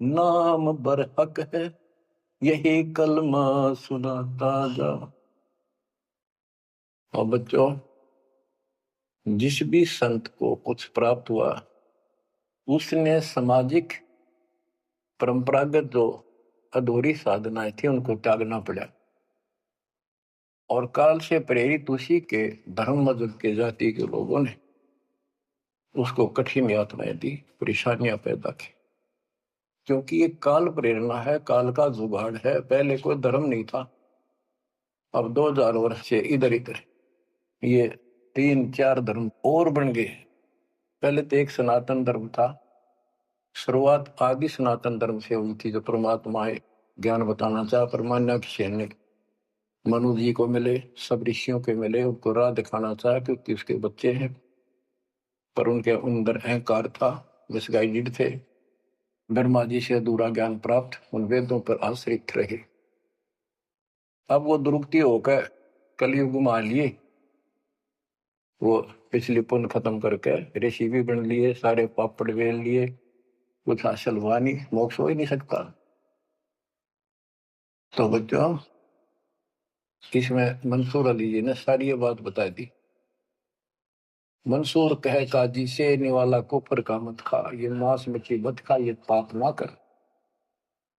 नाम बर हक है, यही कलमा सुनाता जा। और बच्चों, जिस भी संत को कुछ प्राप्त हुआ उसने सामाजिक परंपरागत जो अधूरी साधनाएं थी उनको त्यागना पड़ा। और काल से प्रेरित उसी के धर्म मजहब के जाति के लोगों ने उसको कठिन यातनाएं दी, परेशानियां पैदा की। क्योंकि ये काल प्रेरणा है, काल का जुगाड़ है। पहले कोई धर्म नहीं था, अब 2000 वर्ष से इधर इधर ये 3-4 धर्म और बन गए। पहले तो एक सनातन धर्म था, शुरुआत आदि सनातन धर्म से हुई थी, जो परमात्मा ज्ञान बताना चाहा परमान्या की। मनु जी को मिले, सब ऋषियों के मिले, उनको राह दिखाना चाहा क्योंकि उसके बच्चे हैं, पर उनके अंदर अहंकार था, मिसगाइडेड थे। ब्रह्मा जी से अधूरा ज्ञान प्राप्त, उन वेदों पर आश्रित रहे। अब वो दुरुक्ति होकर कलयुग में आ लिए, वो पिछली पुण्य खत्म करके ऋषि भी बन लिए, सारे पापड़ बेल लिए, कुछ हासिल हुआ नहीं, मोक्ष हो ही नहीं सकता। तो बच्चों, इसमें मंसूर अली जी ने सारी ये बात बता दी। मंसूर कहे काजी से निवाला कुफर का मत खा, ये मांस मछली मत खा, ये पाप ना कर।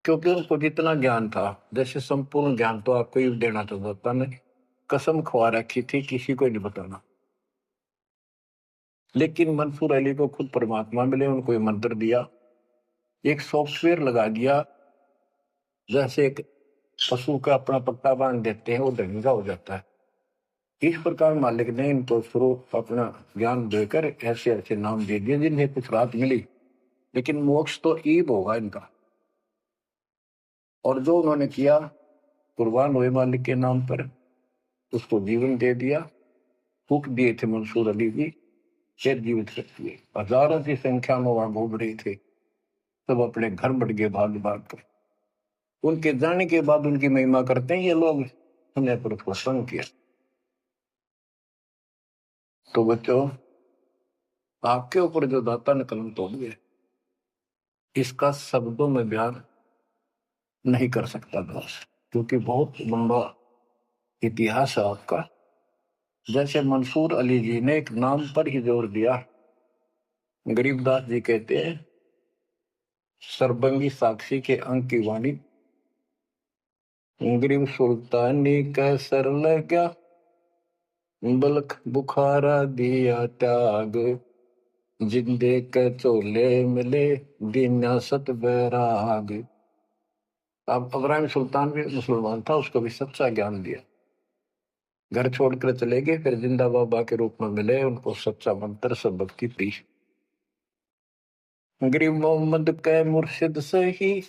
क्योंकि उनको जितना ज्ञान था, जैसे संपूर्ण ज्ञान तो आपको ही देना चाहता नहीं, कसम खवा रखी थी किसी को नहीं बताना। लेकिन मंसूर अली को खुद परमात्मा मिले, उनको ये मंत्र दिया, एक सॉफ्टवेयर लगा दिया, जैसे एक पशु का अपना पट्टा बांध देते हैं, वो ढंगा हो जाता है। इस प्रकार मालिक ने इनको शुरू अपना ज्ञान देकर ऐसे ऐसे नाम दे दिए जिन्हें कुछ राहत मिली, लेकिन मोक्ष तो ईब होगा इनका। और जो उन्होंने किया, कुर्बान हुए मालिक के नाम पर, उसको जीवन दे दिया। फूक दिए थे मंसूर अली जी, फिर जीवित कर दिए। हजारों की संख्या में वहां घूम रहे थे, सब अपने घर बढ़ गए भाग भाग कर। उनके जाने के बाद उनकी महिमा करते हैं ये लोग, हमने पर प्रसन्न किया। तो बच्चों, आपके ऊपर जो दाता ने कलम तोड़ दिया, इसका शब्दों में बयान नहीं कर सकता दास, क्योंकि बहुत लंबा इतिहास है आपका। जैसे मंसूर अली जी ने एक नाम पर ही जोर दिया। गरीबदास जी कहते हैं, सरबंगी साक्षी के अंक की वाणी, गरीब सुल्तानी का सर लगा, बलख बुखारा दिया त्याग, जिंदे के चोले मिले दीना सत बैराग। अब इब्राहिम सुल्तान भी मुसलमान था, उसको भी सच्चा ज्ञान दिया। घर छोड़कर चले गए, फिर जिंदा बाबा के रूप में मिले, उनको सच्चा मंत्र सब भक्ति दी। गरीब मोहम्मद के मुर्शिद सही,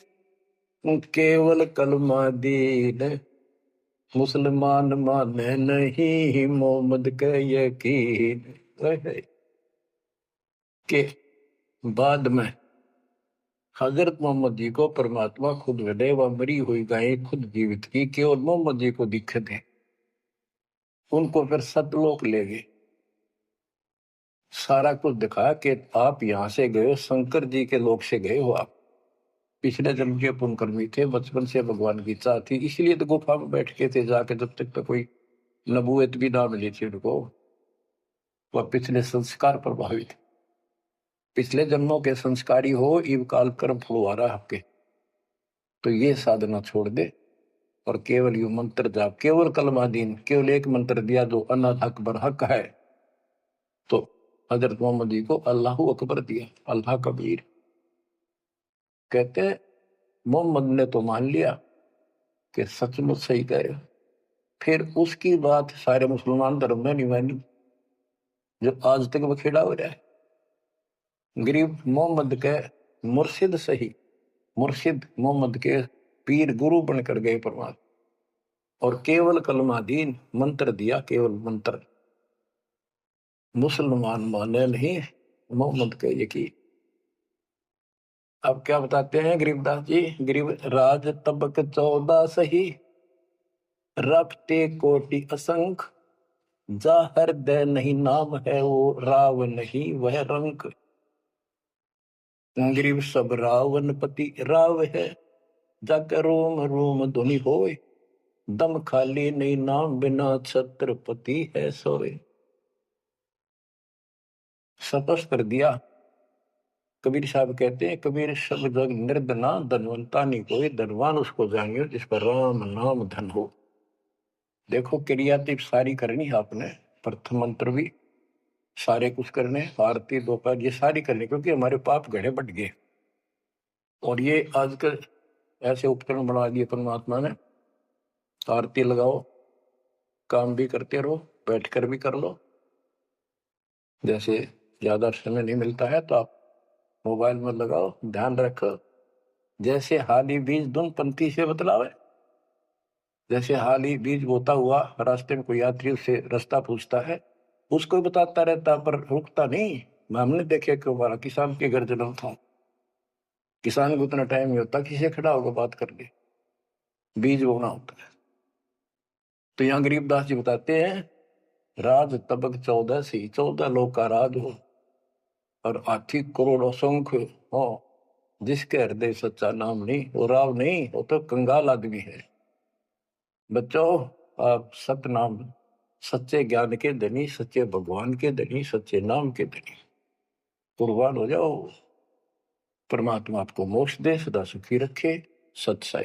केवल कलमा दीन, मुसलमान माने नहीं मोहम्मद के यकीन। के बाद में हजरत मोहम्मद जी को परमात्मा खुद मिले, वह मरी हुई गायें खुद जीवित की, केवल मोहम्मद जी को दिखे थे। उनको फिर सतलोक ले गए, सारा कुछ दिखाया कि आप यहां से गए, शंकर जी के लोक से गए हो आप, पिछले जन्म के पुण्यकर्मी थे, बचपन से भगवान की इच्छा थी, इसलिए तो गुफा में बैठ के थे जाके, जब तक तो कोई नबूवत भी ना मिली थी उनको। वह पिछले संस्कार प्रभावित, पिछले जन्मों के संस्कारी हो, इव काल कर्म फुलवारा आपके, तो ये साधना छोड़ दे और केवल यू मंत्र जाप, केवल कलमा दीन, केवल एक मंत्र दिया जो अनाथ अकबर हक है। तो हजरत मोहम्मद जी को अल्लाह अकबर दिया, अल्लाह कबीर। कहते हैं मोहम्मद ने तो मान लिया कि सचमुच सही कहे, फिर उसकी बात सारे मुसलमान धर्म में नहीं मानी, जो आज तक बखेड़ा हो रहा है। गरीब मोहम्मद के मुर्शिद सही, मुर्शिद मोहम्मद के पीर गुरु बनकर गए परमात्मा, और केवल कलमा दीन मंत्र दिया, केवल मंत्र। मुसलमान माने नहीं मोहम्मद के यकीन। अब क्या बताते हैं गरीबदास जी, गरीब राज तबक 14 सही, रखते कोटि असंख, जा हृदय नहीं नाम है वो राव नहीं वह रंक। गरीब सब रावण पति राव है, जाकर रोम रोम धुनि होए, दम खाली नहीं नाम बिना छत्रपति है सोए। स्पष्ट कर दिया। कबीर साहब कहते हैं, कबीर सब जग निर्धना, धनवंता नहीं कोई, धनवान उसको जानियो जिस पर राम नाम धन हो। देखो क्रियातिप सारी करनी है आपने, प्रथम मंत्र भी सारे कुछ करने, आरती दोपहर ये सारी करनी, क्योंकि हमारे पाप गढ़े बढ़ गए। और ये आजकल ऐसे उपकरण बना दिए परमात्मा ने, आरती लगाओ, काम भी करते रहो, बैठकर भी कर लो। जैसे ज्यादा समय नहीं मिलता है तो आप मोबाइल में लगाओ, ध्यान रखो, जैसे हाली बीज धुन पंक्ति से बतलावे, जैसे हाल ही बीज बोता हुआ रास्ते में कोई यात्री उससे रास्ता पूछता है, उसको बताता रहता पर रुकता नहीं। हमने देखे कि हमारा किसान के घर जन्म था, किसान को उतना टाइम नहीं होता किसी से खड़ा होकर बात कर ले, बीज बोना होता है। तो यहाँ गरीबदास जी बताते हैं, राज तबक 14 सी, 14 लोग का राज हो और हाथी करोड़ों संख्य हो, जिसके हृदय सच्चा नाम नहीं, वो राव नहीं, वो तो कंगाल आदमी है। बच्चों, आप सतनाम, सच्चे ज्ञान के धनी, सच्चे भगवान के धनी, सच्चे नाम के धनी कुर्बान हो जाओ। परमात्मा आपको मोक्ष दे, सदा सुखी रखे। सत साई।